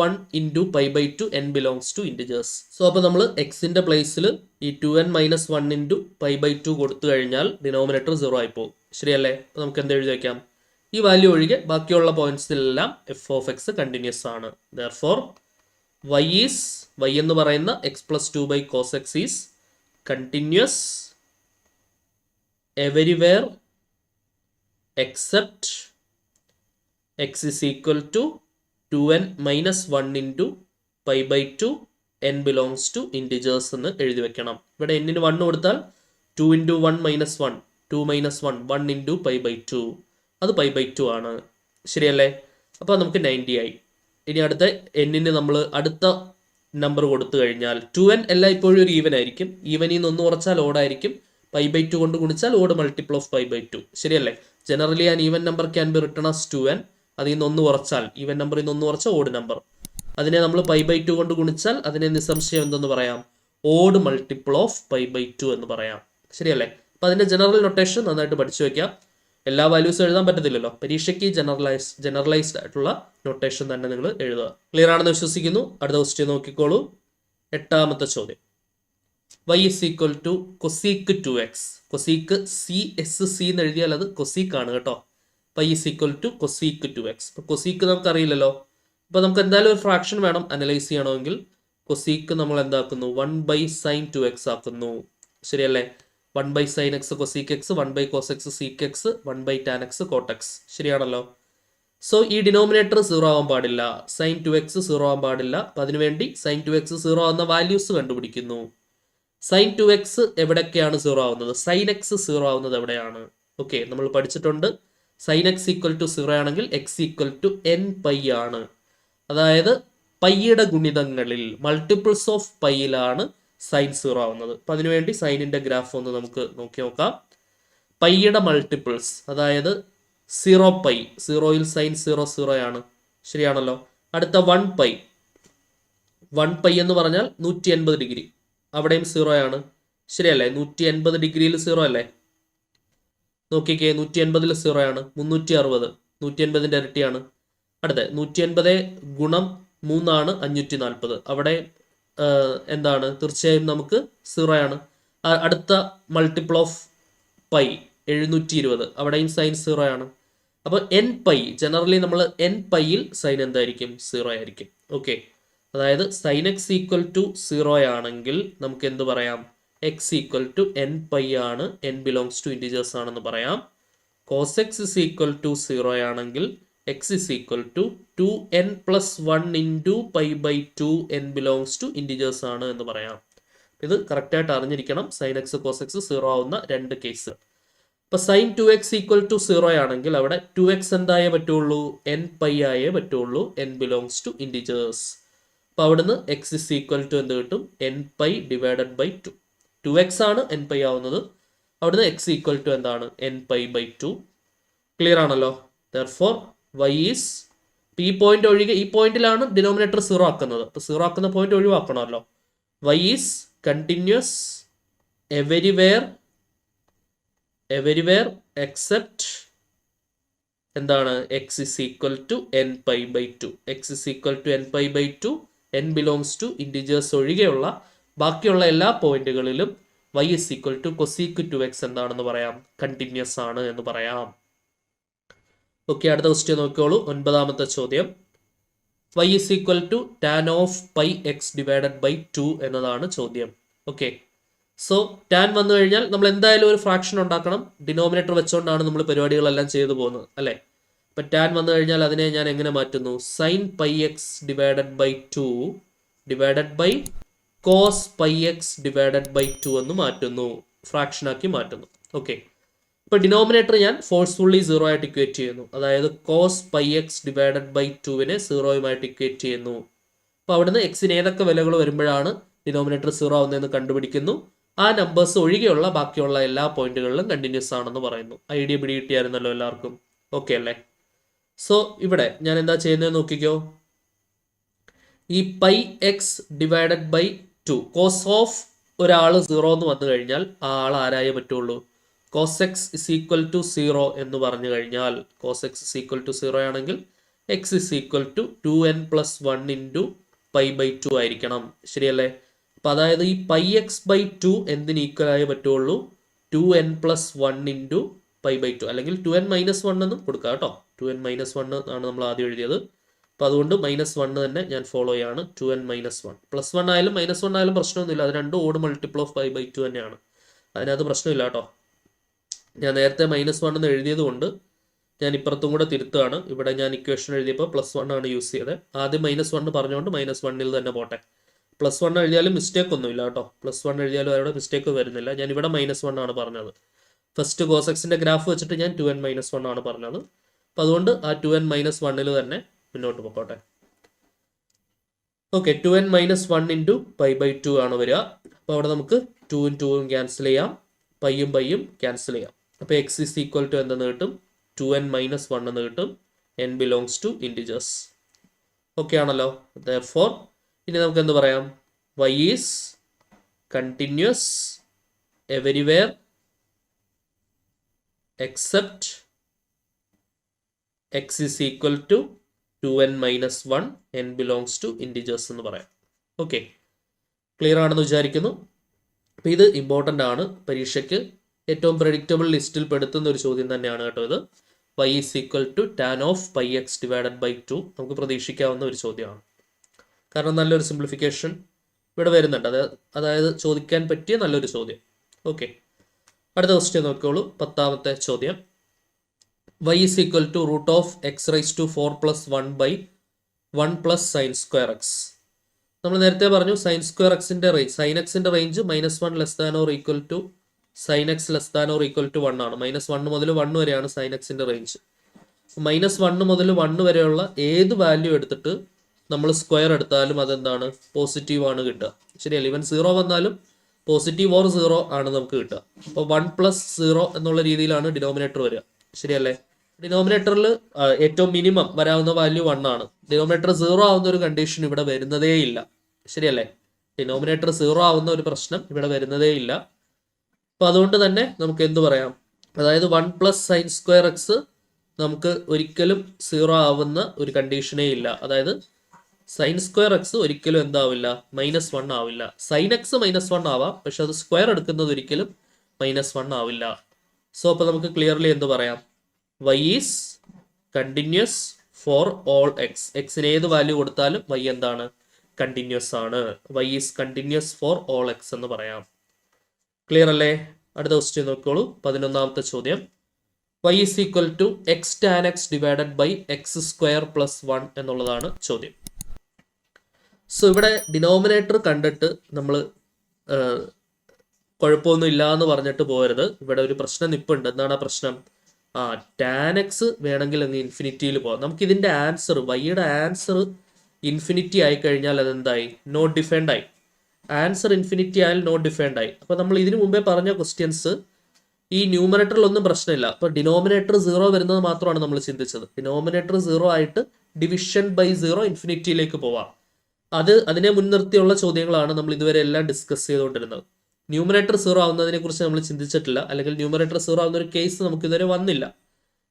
1 × pi by two n belongs to integers. So അപ്പോൾ നമ്മൾ എക്സിന്റെ പ്ലേസിൽ ഈ 2n - 1 × പൈ ബൈ ടു കൊടുത്തു കഴിഞ്ഞാൽ ഡിനോമിനേറ്റർ 0 ആയി പോകും, ശരിയല്ലേ? അപ്പോൾ നമുക്ക് എന്ത് എഴുതി വയ്ക്കാം? ഈ വാല്യൂ ഒഴികെ ബാക്കിയുള്ള പോയിന്റ്സിലെല്ലാം എഫ് ഓഫ് എക്സ് കണ്ടിന്യൂസ് ആണ്. ദെയർഫോർ y എന്ന് പറയുന്ന x+2 cos x is continuous everywhere except x is equal to 2n - 1 × pi by two n belongs to integers എന്ന് എഴുതി വെക്കണം. ഇവിടെ n-ന് 1 കൊടുത്താൽ 2 × 1 - 1, 2 - 1, 1 × പൈ ബൈ ടു, അത് പൈ ബൈ ടു ആണ്, ശരിയല്ലേ? അപ്പോൾ നമുക്ക് 90 ആയി. ഇനി അടുത്ത n-ന് നമ്മൾ അടുത്ത നമ്പർ കൊടുത്തു കഴിഞ്ഞാൽ 2n എല്ലാം ഇപ്പോഴും ഒരു ഈവൻ ആയിരിക്കും. ഈവനിൽ നിന്ന് 1 കുറച്ചാൽ ഓടായിരിക്കും, പൈ ബൈ ടു കൊണ്ട് ഗുണിച്ചാൽ odd multiple of pi by two, ശരിയല്ലേ? Generally an even number can be written as 2n. അതിൽ നിന്ന് 1 കുറച്ചാൽ, ഈവൻ നമ്പറിൽ നിന്ന് 1 കുറച്ചാൽ ഓഡ് നമ്പർ, അതിനെ നമ്മൾ പൈ ബൈ ടു കൊണ്ട് ഗുണിച്ചാൽ അതിനെ നിസ്സംശയം എന്തെന്ന് പറയാം? Odd multiple of pi by two എന്ന് പറയാം, ശരിയല്ലേ? അപ്പോൾ അതിൻ്റെ ജനറൽ നൊട്ടേഷൻ നന്നായിട്ട് പഠിച്ചു വയ്ക്കാം. എല്ലാ വാല്യൂസും എഴുതാൻ പറ്റത്തില്ലല്ലോ, പരീക്ഷയ്ക്ക് ജനറലൈസ്ഡ് ആയിട്ടുള്ള നൊട്ടേഷൻ തന്നെ നിങ്ങൾ എഴുതുക. ക്ലിയർ ആണെന്ന് വിശ്വസിക്കുന്നു. അടുത്ത ക്വസ്റ്റ്യൻ നോക്കിക്കോളൂ. 8ാമത്തെ ചോദ്യം. y is equal to cosec 2x. Cosec CSC എന്ന് എഴുതിയാൽ അത് കൊസീക്ക് ആണ് കേട്ടോ. y is equal to cosec 2x. അപ്പോൾ കൊസീക്ക് നമുക്ക് അറിയില്ലല്ലോ, അപ്പോൾ നമുക്ക് എന്തായാലും ഒരു ഫ്രാക്ഷൻ വേണം അനലൈസ് ചെയ്യണമെങ്കിൽ. കൊസീക്ക് നമ്മൾ എന്താക്കുന്നു? 1/sin 2x ആക്കുന്നു, ശരിയല്ലേ? 1/sin x cosec x, 1/cos x sec x, 1/tan x cot x, ശരിയാണല്ലോ? സോ ഈ ഡിനോമിനേറ്റർ 0 ആവാൻ പാടില്ല, sin 2x 0 ആവാൻ പാടില്ല. അപ്പം അതിനുവേണ്ടി sin 2x 0 ആവുന്ന വാല്യൂസ് കണ്ടുപിടിക്കുന്നു. sin 2x എവിടെയൊക്കെയാണ് 0 ആവുന്നത്? sin x 0 ആവുന്നത് എവിടെയാണ്? ഓക്കെ, നമ്മൾ പഠിച്ചിട്ടുണ്ട്. sin x = 0 ആണെങ്കിൽ x = n π ആണ്. അതായത് പൈയുടെ ഗുണിതങ്ങളിൽ മൾട്ടിപ്പിൾസ് ഓഫ് പൈയിലാണ് സൈൻ 0 ആവുന്നത്. അപ്പം അതിനുവേണ്ടി സൈനിൻ്റെ ഗ്രാഫ് ഒന്ന് നമുക്ക് നോക്കി നോക്കാം. പൈയുടെ മൾട്ടിപ്പിൾസ്, അതായത് 0π, 0യിൽ സൈൻ 0 0 ആണ്, ശരിയാണല്ലോ? അടുത്ത 1π, 1π എന്ന് പറഞ്ഞാൽ 180 ഡിഗ്രി, അവിടെയും 0 ആണ്, ശരിയല്ലേ? 180 ഡിഗ്രിയിൽ 0 അല്ലേ? നോക്കിക്കേ, 180ൽ 0 ആണ്, 360, 180ൻ്റെ ഇരട്ടിയാണ്. അടുത്ത 180 ഗുണം 3 ആണ് 540, അവിടെ എന്താണ്? തീർച്ചയായും നമുക്ക് 0 ആണ്. അടുത്ത മൾട്ടിപ്പിൾ ഓഫ് പൈ 720, അവിടെയും സൈൻ 0 ആണ്. അപ്പോൾ n π, ജനറലി നമ്മൾ n πയിൽ സൈൻ എന്തായിരിക്കും? 0 ആയിരിക്കും. ഓക്കെ, അതായത് സൈൻ x = 0 ആണെങ്കിൽ നമുക്ക് എന്ത് പറയാം? x = n π ആണ്, n ബിലോങ്സ് ടു ഇൻഡിജേഴ്സ് ആണെന്ന് പറയാം. cos x = 0 ആണെങ്കിൽ x = 2n + 1 × pi by two, n belongs to integers ആണ് എന്ന് പറയാം. ഇത് കറക്റ്റായിട്ട് അറിഞ്ഞിരിക്കണം. സൈൻ എക്സ് കോസ് എക്സ് 0 ആവുന്ന 2 കേസ്. അപ്പോൾ സൈൻ 2x = 0 ആണെങ്കിൽ അവിടെ 2x എന്തായേ പറ്റുള്ളൂ? n π ആയേ പറ്റുള്ളൂ, n ബിലോങ്സ് ടു ഇൻഡിജേഴ്സ്. അപ്പോൾ അവിടുന്ന് x = എന്ത് കിട്ടും? n π / 2. 2x ആണ് എൻ പൈ ആവുന്നത്. അവിടുന്ന് എക്സ് ഈക്വൽ ടു എന്താണ് എൻ പൈ ബൈ 2. ക്ലിയർ ആണല്ലോ. ദെർഫോർ വൈ ഈസ് ഈ പോയിന്റ് ഒഴികെ ഈ പോയിന്റിലാണ് ഡിനോമിനേറ്റർ 0 ആക്കുന്നത്. അപ്പോൾ 0 ആക്കുന്ന പോയിന്റ് ഒഴിവാക്കണമല്ലോ. Y is continuous everywhere except എന്താണ് x is equal to n pi by 2. X is equal to n pi by 2. N belongs to integers ഒഴികെയുള്ള ബാക്കിയുള്ള എല്ലാ പോയിന്റുകളിലും y is equal to cosec 2x എന്താണെന്ന് പറയാം, കണ്ടിന്യൂസ് ആണ് എന്ന് പറയാം. ഓക്കെ, അടുത്ത ക്വസ്റ്റ്യൻ നോക്കിയോളൂ. 9ാമത്തെ ചോദ്യം. y is equal to tan of pi x divided by 2 എന്നതാണ് ചോദ്യം. ഓക്കെ, സോ ടാൻ വന്നു കഴിഞ്ഞാൽ നമ്മൾ എന്തായാലും ഒരു ഫ്രാക്ഷൻ ഉണ്ടാക്കണം. ഡിനോമിനേറ്റർ വെച്ചുകൊണ്ടാണ് നമ്മൾ പരിപാടികളെല്ലാം ചെയ്തു പോകുന്നത് അല്ലേ. അപ്പം ടാൻ വന്നു കഴിഞ്ഞാൽ അതിനെ ഞാൻ എങ്ങനെ മാറ്റുന്നു? Sine pi x divided by 2 divided by cos pi x divided by 2 എന്ന് മാറ്റുന്നു, ഫ്രാക്ഷനാക്കി മാറ്റുന്നു. ഓക്കെ, ഇപ്പോൾ ഡിനോമിനേറ്റർ ഞാൻ ഫോഴ്സ്ഫുള്ളി 0 ആയിട്ട് ഇക്വേറ്റ് ചെയ്യുന്നു. അതായത് cos pi x divided by 2വിനെ 0യുമായിട്ട് ഇക്വേറ്റ് ചെയ്യുന്നു. അപ്പോൾ അവിടുന്ന് എക്സിന് ഏതൊക്കെ വിലകൾ വരുമ്പോഴാണ് ഡിനോമിനേറ്റർ 0 ആവുന്നതെന്ന് കണ്ടുപിടിക്കുന്നു. ആ നമ്പേഴ്സ് ഒഴികെയുള്ള ബാക്കിയുള്ള എല്ലാ പോയിന്റുകളിലും കണ്ടിന്യൂസ് ആണെന്ന് പറയുന്നു. ഐഡിയ പിടികിട്ടിയായിരുന്നല്ലോ എല്ലാവർക്കും. ഓക്കെ അല്ലേ. സോ ഇവിടെ ഞാൻ എന്താ ചെയ്യുന്നത് നോക്കിക്കോ. ഈ pi x divided by 2 cos of ഒരാൾ 0 എന്ന് വന്നു കഴിഞ്ഞാൽ ആ ആൾ ആരായേ പറ്റുള്ളൂ? Cos x is equal to 0 എന്ന് പറഞ്ഞു കഴിഞ്ഞാൽ cos x is equal to 0 ആണെങ്കിൽ x is equal to 2n + 1 into pi by 2 ആയിരിക്കണം. ശരിയല്ലേ. അപ്പം അതായത് ഈ പൈ എക്സ് ബൈ 2 എന്തിന് ഈക്വൽ ആയേ പറ്റുള്ളൂ? 2n + 1 ഇൻറ്റു പൈ ബൈ 2, അല്ലെങ്കിൽ 2n - 1 എന്നും കൊടുക്കുക കേട്ടോ. 2n - 1 ആണ് നമ്മൾ ആദ്യം എഴുതിയത്. അപ്പോൾ അതുകൊണ്ട് -1 തന്നെ ഞാൻ ഫോളോ ചെയ്യാണ്. 2n - 1 +1 ആയാലും -1 ആയാലും പ്രശ്നമൊന്നുമില്ല. അത് രണ്ടും odd multiple of pi by 2 തന്നെയാണ്. അതിനകത്ത് പ്രശ്നമില്ല കേട്ടോ. ഞാൻ നേരത്തെ -1 എന്ന് എഴുതിയത് കൊണ്ട് ഞാൻ ഇപ്പുറത്തും കൂടെ തിരുത്തുകയാണ്. ഇവിടെ ഞാൻ ഇക്വേഷൻ എഴുതിയപ്പോൾ +1 ആണ് യൂസ് ചെയ്തത്. ആദ്യം -1 പറഞ്ഞുകൊണ്ട് -1ൽ തന്നെ പോട്ടെ. +1 എഴുതിയാലും മിസ്റ്റേക്ക് ഒന്നുമില്ല കേട്ടോ. +1 എഴുതിയാലും അവിടെ മിസ്റ്റേക്ക് വരുന്നില്ല. ഞാൻ ഇവിടെ -1 ആണ് പറഞ്ഞത്. ഫസ്റ്റ് കോസ് എക്സിൻ്റെ ഗ്രാഫ് വെച്ചിട്ട് ഞാൻ 2n - 1 ആണ് പറഞ്ഞത്. അപ്പം അതുകൊണ്ട് ആ 2n - 1ൽ തന്നെ മുന്നോട്ട് പോയിക്കോട്ടെ. Okay, 2n - 1 into pi by 2 ആണ് വരിക. അപ്പോൾ അവിടെ നമുക്ക് 2ഉം 2ഉം ക്യാൻസൽ ചെയ്യാം, പൈയും പൈയും ക്യാൻസൽ ചെയ്യാം. അപ്പോൾ എക്സ് ഇസ് ഈക്വൽ ടു എന്തെന്ന് കിട്ടും? 2n - 1 എന്ന് കിട്ടും. n belongs to integers. Okay ആണല്ലോ. ദെർഫോർ ഇനി നമുക്ക് എന്ത് പറയാം? y is continuous everywhere except x is equal to 2n - 1, n belongs to integers എന്ന് പറയാം. ഓക്കെ, ക്ലിയർ ആണെന്ന് വിചാരിക്കുന്നു. അപ്പോൾ ഇത് ഇമ്പോർട്ടൻ്റ് ആണ്. പരീക്ഷയ്ക്ക് ഏറ്റവും പ്രെഡിക്റ്റബിൾ ലിസ്റ്റിൽ പെടുത്തുന്ന ഒരു ചോദ്യം തന്നെയാണ് കേട്ടോ ഇത്. y is equal to tan of pi x divided by 2 നമുക്ക് പ്രതീക്ഷിക്കാവുന്ന ഒരു ചോദ്യമാണ്. കാരണം നല്ലൊരു സിംപ്ലിഫിക്കേഷൻ ഇവിടെ വരുന്നുണ്ട്. അതായത് ചോദിക്കാൻ പറ്റിയ നല്ലൊരു ചോദ്യം. ഓക്കെ, അടുത്ത ക്വസ്റ്റ്യൻ നോക്കിക്കോളൂ. 10ാമത്തെ ചോദ്യം. y is equal to root of x raised to 4 plus 1 by 1 plus sin square x. നമ്മൾ നേരത്തെ പറഞ്ഞു sin square xന്റെ റേഞ്ച്, sin xന്റെ range -1 less than or equal to sin x less than or equal to 1 ആണ്. -1 മുതൽ 1 വരെയാണ് sin xന്റെ റേഞ്ച്. -1 മുതൽ 1 വരെയുള്ള ഏത് വാല്യൂ എടുത്തിട്ട് നമ്മൾ സ്ക്വയർ എടുത്താലും അതെന്താണ്? പോസിറ്റീവ് ആണ് കിട്ടുക. ശരിയല്ലേ. ഇവൻ 0 വന്നാലും പോസിറ്റീവ് ഓർ 0 ആണ് നമുക്ക് കിട്ടുക. അപ്പോൾ 1 + 0 എന്നുള്ള രീതിയിലാണ് ഡിനോമിനേറ്റർ വരിക. ശരിയല്ലേ. ഡിനോമിനേറ്ററിൽ ഏറ്റവും മിനിമം വരാവുന്ന വാല്യൂ 1 ആണ്. ഡിനോമിനേറ്റർ 0 ആവുന്ന ഒരു കണ്ടീഷൻ ഇവിടെ വരുന്നതേ ഇല്ല. ശരിയല്ലേ. ഡിനോമിനേറ്റർ 0 ആവുന്ന ഒരു പ്രശ്നം ഇവിടെ വരുന്നതേ ഇല്ല. അപ്പോൾ അതുകൊണ്ട് തന്നെ നമുക്ക് എന്ത് പറയാം? അതായത് 1 + sin square x നമുക്ക് ഒരിക്കലും 0 ആവുന്ന ഒരു കണ്ടീഷനേ ഇല്ല. അതായത് sin square x ഒരിക്കലും എന്താവില്ല? -1 ആവില്ല. sin x -1 ആവാം, പക്ഷെ അത് സ്ക്വയർ എടുക്കുന്നത് ഒരിക്കലും -1 ആവില്ല. സോ അപ്പോൾ നമുക്ക് ക്ലിയർലി എന്ത് പറയാം? y is continuous for all x. എക്സിന് ഏത് വാല്യൂ കൊടുത്താലും y എന്താണ്? കണ്ടിന്യൂസ് ആണ്. y is continuous for all x എന്ന് പറയാം. ക്ലിയർ അല്ലേ? അടുത്ത ക്വസ്റ്റ്യൻ നോക്കിക്കോളൂ. 11ാമത്തെ ചോദ്യം. y is equal to x tan x divided by x² + 1 എന്നുള്ളതാണ് ചോദ്യം. സോ ഇവിടെ ഡിനോമിനേറ്റർ കണ്ടിട്ട് നമ്മൾ കുഴപ്പമൊന്നും ഇല്ല എന്ന് പറഞ്ഞിട്ട് പോകരുത്. ഇവിടെ ഒരു പ്രശ്നം നിൽപ്പുണ്ട്. എന്താണ് ആ പ്രശ്നം? tan x വേണമെങ്കിൽ അങ്ങ് ഇൻഫിനിറ്റിയിൽ പോകാം. നമുക്കിതിൻ്റെ ആൻസർ, വൈയുടെ ആൻസർ ഇൻഫിനിറ്റി ആയി കഴിഞ്ഞാൽ അതെന്തായി? നോട്ട് ഡിഫൈൻഡ് ആയി. ആൻസർ ഇൻഫിനിറ്റി ആയാൽ നോട്ട് ഡിഫൈൻഡ് ആയി. അപ്പോൾ നമ്മൾ ഇതിനു മുമ്പേ പറഞ്ഞ ക്വസ്റ്റ്യൻസ് ഈ ന്യൂമറേറ്ററിലൊന്നും പ്രശ്നമില്ല. അപ്പോൾ ഡിനോമിനേറ്റർ 0 വരുന്നത് മാത്രമാണ് നമ്മൾ ചിന്തിച്ചത്. ഡിനോമിനേറ്റർ 0 ആയിട്ട് ഡിവിഷൻ ബൈ 0 ഇൻഫിനിറ്റിയിലേക്ക് പോവാം. അതിനെ മുൻനിർത്തിയുള്ള ചോദ്യങ്ങളാണ് നമ്മൾ ഇതുവരെ എല്ലാം ഡിസ്കസ് ചെയ്തുകൊണ്ടിരുന്നത്. ന്യൂമറേറ്റർ 0 ആവുന്നതിനെ കുറിച്ച് നമ്മൾ ചിന്തിച്ചിട്ടില്ല, അല്ലെങ്കിൽ ന്യൂമറേറ്റർ 0 ആവുന്ന ഒരു കേസ് നമുക്ക് ഇതുവരെ വന്നില്ല.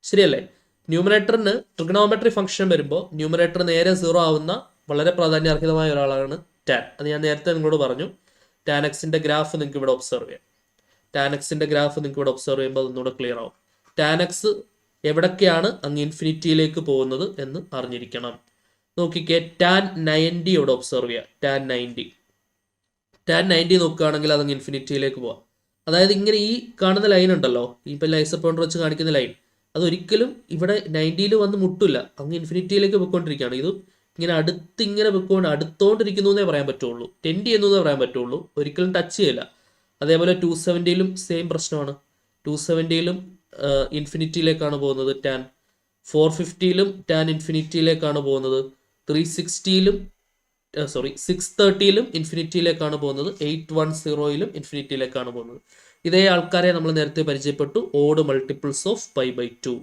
ശരിയല്ലേ? ന്യൂമറേറ്ററിന് ട്രിഗണോമെട്രി ഫംഗ്ഷൻ വരുമ്പോൾ ന്യൂമറേറ്റർ നേരെ 0 ആവുന്ന വളരെ പ്രാധാന്യാർഹിതമായ ഒരാളാണ് ടാൻ. അത് ഞാൻ നേരത്തെ നിങ്ങളോട് പറഞ്ഞു. ടാൻ എക്സിന്റെ ഗ്രാഫ് നിങ്ങൾക്ക് ഇവിടെ ഒബ്സർവ് ചെയ്യാം. ടാൻ എക്സിന്റെ ഗ്രാഫ് നിങ്ങൾക്ക് ഇവിടെ ഒബ്സർവ് ചെയ്യുമ്പോൾ അതൊന്നുകൂടെ ക്ലിയർ ആവും. ടാൻ എക്സ് എവിടൊക്കെയാണ് അങ്ങ് ഇൻഫിനിറ്റിയിലേക്ക് പോകുന്നത് എന്ന് അറിഞ്ഞിരിക്കണം. നോക്കിക്കേ, ടാൻ 90 ഇവിടെ ഒബ്സർവ് ചെയ്യുക. ടാൻ 90 നോക്കുകയാണെങ്കിൽ അതങ്ങ് ഇൻഫിനിറ്റിയിലേക്ക് പോവാം. അതായത് ഇങ്ങനെ ഈ കാണുന്ന ലൈൻ ഉണ്ടല്ലോ, ഇപ്പം ലൈസർ പോയിന്റർ വെച്ച് കാണിക്കുന്ന ലൈൻ, അതൊരിക്കലും ഇവിടെ 90യിൽ വന്ന് മുട്ടില്ല, അങ്ങ് ഇൻഫിനിറ്റിയിലേക്ക് പോയിക്കൊണ്ടിരിക്കുകയാണ്. ഇത് ഇങ്ങനെ ഇങ്ങനെ അടുത്തോണ്ടിരിക്കുന്നു എന്നേ പറയാൻ പറ്റുള്ളൂ, ടെൻഡ് ചെയ്യുന്നതേ പറയാൻ പറ്റുള്ളൂ, ഒരിക്കലും ടച്ച് ചെയ്യില്ല. അതേപോലെ 270യിലും സെയിം പ്രശ്നമാണ്. 270യിലും ഇൻഫിനിറ്റിയിലേക്കാണ് പോകുന്നത് ടാൻ. 450യിലും ടാൻ ഇൻഫിനിറ്റിയിലേക്കാണ് പോകുന്നത്. 630യിലും ഇൻഫിനിറ്റിയിലേക്കാണ് പോകുന്നത്. 810യിലും ഇൻഫിനിറ്റിയിലേക്കാണ് പോകുന്നത്. ഇതേ ആൾക്കാരെ നമ്മൾ നേരത്തെ പരിചയപ്പെട്ടു. Odd multiples of π/2.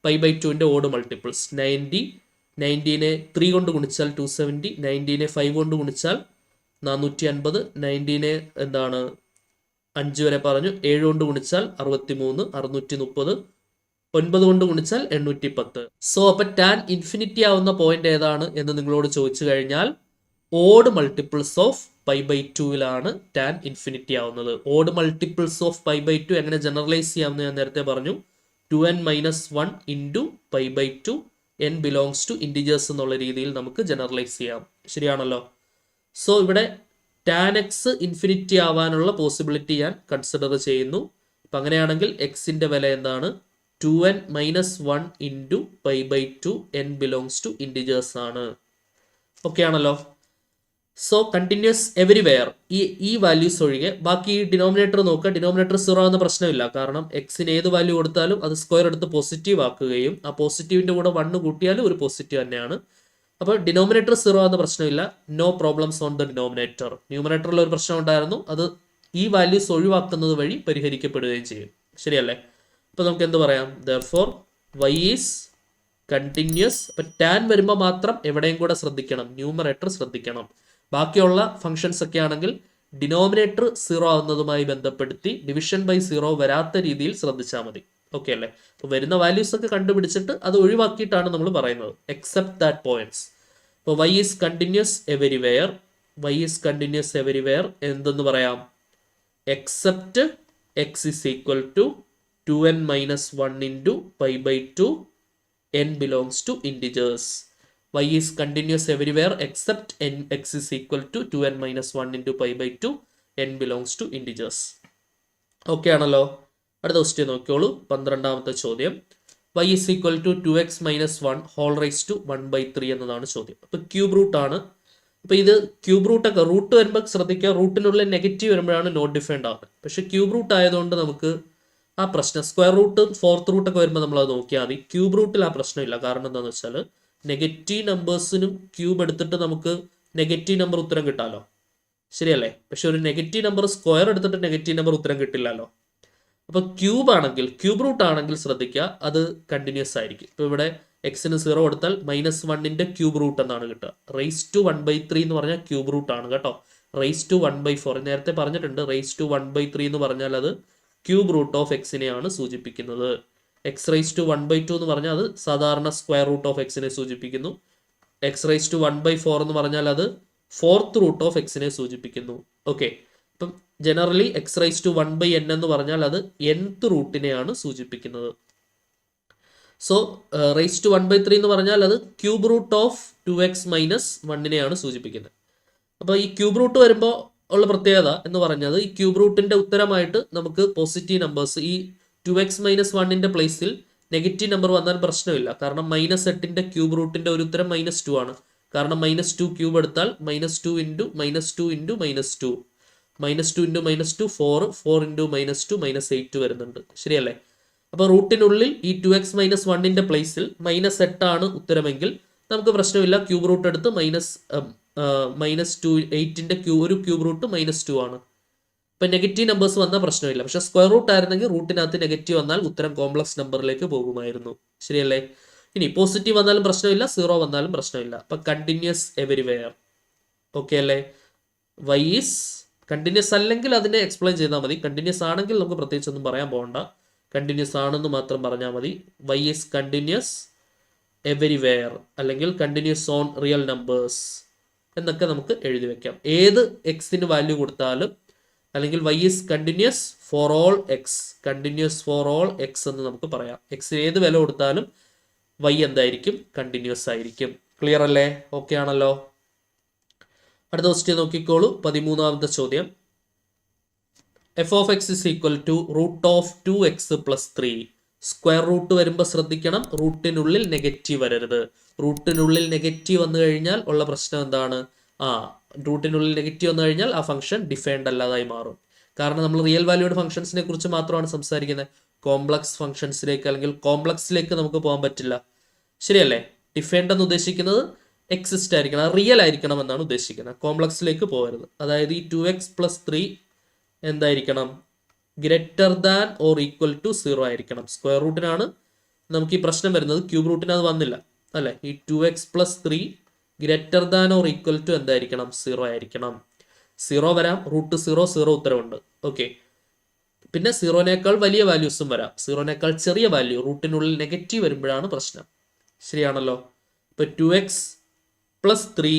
π/2ന്റെ ഓഡ് മൾട്ടിപ്പിൾസ് 90നെ 3 കൊണ്ട് ഗുണിച്ചാൽ 270, 90നെ 5 കൊണ്ട് ഗുണിച്ചാൽ 450, 90നെ 5 വരെ പറഞ്ഞു, 7 കൊണ്ട് ഗുണിച്ചാൽ 63, 630, 9 കൊണ്ട് ഗുണിച്ചാൽ 810. സോ അപ്പൊ ടാൻ ഇൻഫിനിറ്റി ആവുന്ന പോയിന്റ് ഏതാണ് എന്ന് നിങ്ങളോട് ചോദിച്ചു കഴിഞ്ഞാൽ ഓഡ് മൾട്ടിപ്പിൾസ് ഓഫ് π/2ലാണ് ടാൻ ഇൻഫിനിറ്റി ആവുന്നത്. ഓഡ് മൾട്ടിപ്പിൾസ് ഓഫ് π/2 എങ്ങനെ ജനറലൈസ് ചെയ്യാമെന്ന് ഞാൻ നേരത്തെ പറഞ്ഞു. 2n-1 into π/2 n belongs to integers എന്നുള്ള രീതിയിൽ നമുക്ക് ജനറലൈസ് ചെയ്യാം. ശരിയാണല്ലോ? സോ ഇവിടെ ടാൻ എക്സ് ഇൻഫിനിറ്റി ആവാനുള്ള പോസിബിലിറ്റി ഞാൻ കൺസിഡർ ചെയ്യുന്നു. അപ്പം അങ്ങനെയാണെങ്കിൽ എക്സിന്റെ വില എന്താണ്? 2n-1 into π/2 n belongs to integers ആണ്. ഓക്കെ ആണല്ലോ? സോ കണ്ടിന്യൂസ് എവരിവെയർ, ഈ വാല്യൂസ് ഒഴികെ ബാക്കി ഈ ഡിനോമിനേറ്റർ നോക്കുക. ഡിനോമിനേറ്റർ 0 എന്ന പ്രശ്നമില്ല, കാരണം എക്സിന് ഏത് വാല്യൂ കൊടുത്താലും അത് സ്ക്വയർ എടുത്ത് പോസിറ്റീവ് ആക്കുകയും ആ പോസിറ്റീവിന്റെ കൂടെ 1 കൂട്ടിയാലും ഒരു പോസിറ്റീവ് തന്നെയാണ്. അപ്പോൾ ഡിനോമിനേറ്റർ 0 എന്ന പ്രശ്നമില്ല. No problems on the denominator. ന്യൂമിനേറ്ററിൽ ഒരു പ്രശ്നം ഉണ്ടായിരുന്നു, അത് ഈ വാല്യൂസ് ഒഴിവാക്കുന്നത് വഴി പരിഹരിക്കപ്പെടുകയും ചെയ്യും. ശരിയല്ലേ? അപ്പോൾ നമുക്ക് എന്ത് പറയാം? Therefore y is continuous. അപ്പം ടാൻ വരുമ്പോൾ മാത്രം എവിടെയും കൂടെ ശ്രദ്ധിക്കണം, ന്യൂമറേറ്റർ ശ്രദ്ധിക്കണം. ബാക്കിയുള്ള ഫംഗ്ഷൻസ് ഒക്കെ ആണെങ്കിൽ ഡിനോമിനേറ്റർ 0 ആവുന്നതുമായി ബന്ധപ്പെടുത്തി ഡിവിഷൻ ബൈ 0 വരാത്ത രീതിയിൽ ശ്രദ്ധിച്ചാൽ മതി. ഓക്കെ അല്ലേ? അപ്പോൾ വരുന്ന വാല്യൂസ് ഒക്കെ കണ്ടുപിടിച്ചിട്ട് അത് ഒഴിവാക്കിയിട്ടാണ് നമ്മൾ പറയുന്നത്. Except that points. അപ്പോൾ y ഈസ് കണ്ടിന്യൂസ് എവരിവെയർ. എന്തെന്ന് പറയാം? Except x is equal to 2n-1 into π/2 n belongs to integers. y is continuous everywhere except x is equal to 2n-1 into π/2 n belongs to integers. Okay ആണല്ലോ? അടുത്ത ക്വസ്റ്റ്യൻ നോക്കിയോളൂ. 12ാമത്തെ ചോദ്യം. y is equal to 2x-1 whole raised to 1/3 എന്നതാണ് ചോദ്യം. അപ്പോൾ ക്യൂബ് റൂട്ട് ആണ്. അപ്പോൾ ഇത് ക്യൂബ് റൂട്ടൊക്കെ റൂട്ട് വരുമ്പോൾ ശ്രദ്ധിക്കുക, റൂട്ടിനുള്ളിൽ നെഗറ്റീവ് വരുമ്പോഴാണ് നോട്ട് ഡിഫൈൻഡ് ആവുന്നത്. പക്ഷേ ക്യൂബ് റൂട്ട് ആയതുകൊണ്ട് നമുക്ക് ആ പ്രശ്നം, സ്ക്വയർ റൂട്ട്, ഫോർത്ത് റൂട്ടൊക്കെ വരുമ്പോൾ നമ്മൾ അത് നോക്കിയാൽ മതി. ക്യൂബ് റൂട്ടിൽ ആ പ്രശ്നമില്ല. കാരണം എന്താണെന്ന് വെച്ചാൽ നെഗറ്റീവ് നമ്പേഴ്സിനും ക്യൂബ് എടുത്തിട്ട് നമുക്ക് നെഗറ്റീവ് നമ്പർ ഉത്തരം കിട്ടാമല്ലോ. ശരിയല്ലേ? പക്ഷെ ഒരു നെഗറ്റീവ് നമ്പർ സ്ക്വയർ എടുത്തിട്ട് നെഗറ്റീവ് നമ്പർ ഉത്തരം കിട്ടില്ലല്ലോ. അപ്പോൾ ക്യൂബ് റൂട്ട് ആണെങ്കിൽ ശ്രദ്ധിക്കുക, അത് കണ്ടിന്യൂസ് ആയിരിക്കും. ഇപ്പോൾ ഇവിടെ എക്സിന് 0 കൊടുത്താൽ -1ന്റെ ക്യൂബ് റൂട്ട് എന്നാണ് കിട്ടുക. റേസ് ടു 1/3 എന്ന് പറഞ്ഞാൽ ക്യൂബ് റൂട്ട് ആണ് കേട്ടോ. റേസ് ടു 1/4 നേരത്തെ പറഞ്ഞിട്ടുണ്ട്. റേസ് ടു 1/3 എന്ന് പറഞ്ഞാൽ അത് ക്യൂബ് റൂട്ട് ഓഫ് എക്സിനെയാണ് സൂചിപ്പിക്കുന്നത്. എക്സ് റൈസ് ടു 1/2 എന്ന് പറഞ്ഞാൽ അത് സാധാരണ സ്ക്വയർ റൂട്ട് ഓഫ് എക്സിനെ സൂചിപ്പിക്കുന്നു. എക്സ് റൈസ് ടു 1/4 എന്ന് പറഞ്ഞാൽ അത് ഫോർത്ത് റൂട്ട് ഓഫ് എക്സിനെ സൂചിപ്പിക്കുന്നു. ഓക്കെ, ഇപ്പം generally X raise to 1/n എന്ന് പറഞ്ഞാൽ അത് nth റൂട്ടിനെയാണ് സൂചിപ്പിക്കുന്നത്. സോ റൈസ് ടു 1/3 എന്ന് പറഞ്ഞാൽ അത് ക്യൂബ് റൂട്ട് ഓഫ് 2x - 1നെയാണ് സൂചിപ്പിക്കുന്നത്. അപ്പോൾ ഈ ക്യൂബ് റൂട്ട് വരുമ്പോൾ ഉള്ള പ്രത്യേകത എന്ന് പറഞ്ഞത്, ഈ ക്യൂബ് റൂട്ടിന്റെ ഉത്തരമായിട്ട് നമുക്ക് പോസിറ്റീവ് നമ്പേഴ്സ്, ഈ 2x - 1ന്റെ പ്ലേസിൽ നെഗറ്റീവ് നമ്പർ വന്നാൽ പ്രശ്നമില്ല. കാരണം -8ന്റെ ക്യൂബ് റൂട്ടിന്റെ ഒരു ഉത്തരം -2 ആണ്. കാരണം -2 ക്യൂബ് എടുത്താൽ -2 ഇൻറ്റു -2 ഇൻറ്റു -2 -2 ഇൻറ്റു -2 4 4 ഇൻറ്റു -2 -8 വരുന്നുണ്ട്. ശരിയല്ലേ? അപ്പോൾ റൂട്ടിനുള്ളിൽ ഈ 2x - 1ന്റെ പ്ലേസിൽ -8 ആണ് ഉത്തരമെങ്കിൽ നമുക്ക് പ്രശ്നമില്ല. ക്യൂബ് റൂട്ട് എടുത്ത് -2 8ന്റെ ഒരു ക്യൂബ് റൂട്ട് -2 ആണ്. ഇപ്പം നെഗറ്റീവ് നമ്പേഴ്സ് വന്നാൽ പ്രശ്നമില്ല. പക്ഷെ സ്ക്വയർ റൂട്ട് ആയിരുന്നെങ്കിൽ റൂട്ടിനകത്ത് നെഗറ്റീവ് വന്നാൽ ഉത്തരം കോംപ്ലക്സ് നമ്പറിലേക്ക് പോകുമായിരുന്നു. ശരിയല്ലേ? ഇനി പോസിറ്റീവ് വന്നാലും പ്രശ്നമില്ല, 0 വന്നാലും പ്രശ്നമില്ല. അപ്പം കണ്ടിന്യൂസ് എവരിവെയർ. ഓക്കെ അല്ലേ? വൈ ഈസ് കണ്ടിന്യൂസ് അല്ലെങ്കിൽ അതിനെ എക്സ്പ്ലെയിൻ ചെയ്താൽ മതി. കണ്ടിന്യൂസ് ആണെങ്കിൽ നമുക്ക് പ്രത്യേകിച്ച് ഒന്നും പറയാൻ പോകണ്ട. കണ്ടിന്യൂസ് ആണെന്ന് മാത്രം പറഞ്ഞാൽ മതി. വൈ ഈസ് കണ്ടിന്യൂസ് എവരിവെയർ അല്ലെങ്കിൽ കണ്ടിന്യൂസ് ഓൺ റിയൽ നമ്പേഴ്സ് എന്നൊക്കെ നമുക്ക് എഴുതി വെക്കാം. ഏത് എക്സിന് വാല്യൂ കൊടുത്താലും അല്ലെങ്കിൽ y is continuous for all x, continuous for all x എന്ന് നമുക്ക് പറയാം. എക്സിന് ഏത് വില കൊടുത്താലും വൈ എന്തായിരിക്കും? കണ്ടിന്യൂസ് ആയിരിക്കും. ക്ലിയർ അല്ലേ? ഓക്കെ ആണല്ലോ? അടുത്ത ക്വസ്റ്റ്യൻ നോക്കിക്കോളൂ. 13ാമത്തെ ചോദ്യം. F of X is equal to root of 2x + 3. Square root വരുമ്പോൾ ശ്രദ്ധിക്കണം, റൂട്ടിനുള്ളിൽ നെഗറ്റീവ് വരരുത്. റൂട്ടിനുള്ളിൽ നെഗറ്റീവ് വന്നു കഴിഞ്ഞാൽ ഉള്ള പ്രശ്നം എന്താണ്? റൂട്ടിനുള്ളിൽ നെഗറ്റീവ് വന്നു കഴിഞ്ഞാൽ ആ ഫംഗ്ഷൻ ഡിഫൈൻഡ് അല്ലാതായി മാറും. കാരണം നമ്മൾ റിയൽ വാല്യൂഡ് ഫംഗ്ഷൻസിനെ കുറിച്ച് മാത്രമാണ് സംസാരിക്കുന്നത്. കോംപ്ലക്സ് ഫംഗ്ഷൻസിലേക്ക് അല്ലെങ്കിൽ കോംപ്ലക്സിലേക്ക് നമുക്ക് പോകാൻ പറ്റില്ല. ശരിയല്ലേ? ഡിഫൈൻഡ് എന്ന് ഉദ്ദേശിക്കുന്നത് എക്സിസ്റ്റ് ആയിരിക്കണം, റിയൽ ആയിരിക്കണം എന്നാണ് ഉദ്ദേശിക്കുന്നത്. കോംപ്ലക്സിലേക്ക് പോകരുത്. അതായത് ഈ 2x + 3 എന്തായിരിക്കണം? Greater than or equal to 0 ആയിരിക്കണം. സ്ക്വയർ റൂട്ടിനാണ് നമുക്ക് ഈ പ്രശ്നം വരുന്നത്, ക്യൂബ് റൂട്ടിന് അത് വന്നില്ല അല്ലേ? ഈ 2x + 3 greater than or equal to എന്തായിരിക്കണം? 0 ആയിരിക്കണം. 0 വരാം, റൂട്ട് 0 0 ഉത്തരവുണ്ട്. ഓക്കെ. പിന്നെ 0നേക്കാൾ വലിയ വാല്യൂസും വരാം, 0നേക്കാൾ ചെറിയ വാല്യൂ. റൂട്ടിനുള്ളിൽ നെഗറ്റീവ് വരുമ്പോഴാണ് പ്രശ്നം. ശരിയാണല്ലോ? ഇപ്പൊ 2x + 3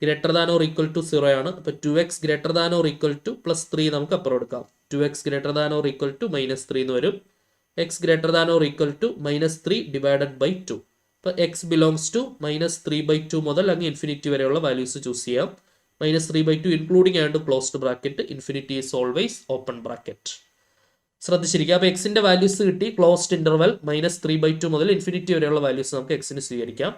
greater than or equal to 0 ആണ്. അപ്പൊ 2x greater than or equal to +3 നമുക്ക് അപ്പുറം എടുക്കാം. 2x greater than or equal to -3 എന്ന് വരും. x greater than or equal to -3 divided by 2. അപ്പോൾ x ബിലോങ്സ് ടു -3/2 മുതൽ അങ്ങ് ഇൻഫിനിറ്റി വരെയുള്ള വാല്യൂസ് ചൂസ് ചെയ്യാം. -3/2 including and closed bracket, infinity is always open bracket. ശ്രദ്ധിച്ചിരിക്കുക. അപ്പോൾ എക്സിന്റെ വാല്യൂസ് കിട്ടി. ക്ലോസ്ഡ് ഇന്റർവൽ -3/2 മുതൽ ഇൻഫിനിറ്റി വരെയുള്ള വാല്യൂസ് നമുക്ക് എക്സിന് സ്വീകരിക്കാം.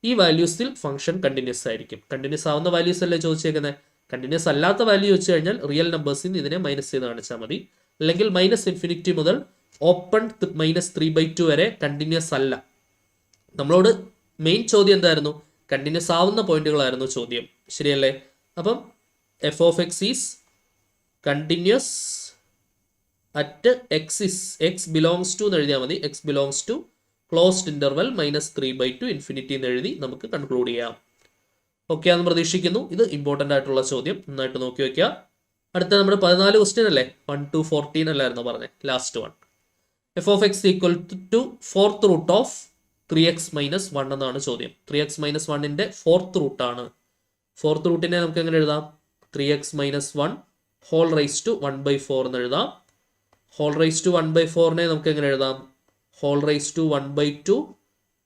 ഈ വാല്യൂസിൽ ഫംഗ്ഷൻ കണ്ടിന്യൂസ് ആയിരിക്കും. കണ്ടിന്യൂസ് ആവുന്ന വാല്യൂസ് അല്ലേ ചോദിച്ചേക്കുന്നത്. കണ്ടിന്യൂസ് അല്ലാത്ത വാല്യൂ വെച്ച് കഴിഞ്ഞാൽ റിയൽ നമ്പേഴ്സിൽ നിന്ന് ഇതിനെ മൈനസ് ചെയ്ത് കാണിച്ചാൽ മതി. അല്ലെങ്കിൽ -∞ മുതൽ ഓപ്പൺ -3/2 വരെ കണ്ടിന്യൂസ് അല്ല. നമ്മളോട് മെയിൻ ചോദ്യം എന്തായിരുന്നു? കണ്ടിന്യൂസ് ആവുന്ന പോയിന്റുകളായിരുന്നു ചോദ്യം. ശരിയല്ലേ? അപ്പം f of x is continuous at x belongs to എന്ന് എഴുതിയാൽ മതി. X belongs to closed interval -3/2 infinity എന്ന് എഴുതി നമുക്ക് കൺക്ലൂഡ് ചെയ്യാം. ഓക്കെ ആണെന്ന് പ്രതീക്ഷിക്കുന്നു. ഇത് ഇമ്പോർട്ടൻ്റ് ആയിട്ടുള്ള ചോദ്യം, നന്നായിട്ട് നോക്കി വയ്ക്കുക. അടുത്ത നമ്മുടെ 14 ക്വസ്റ്റ്യൻ അല്ലേ? 1 to 14 അല്ലായിരുന്നു പറഞ്ഞത്, last one. F of x equal to 4th root of 3x - 1 എന്നാണ് ചോദ്യം. 3x - 1ന്റെ 4th റൂട്ടാണ്. 4th റൂട്ടിനെ നമുക്ക് എങ്ങനെ എഴുതാം? 3x - 1 ഹോൾ റൈസ് ടു 1/4 എന്ന് എഴുതാം. ഹോൾ റൈസ് ടു 1/4നെ നമുക്ക് എങ്ങനെ എഴുതാം? Whole raise to 1/2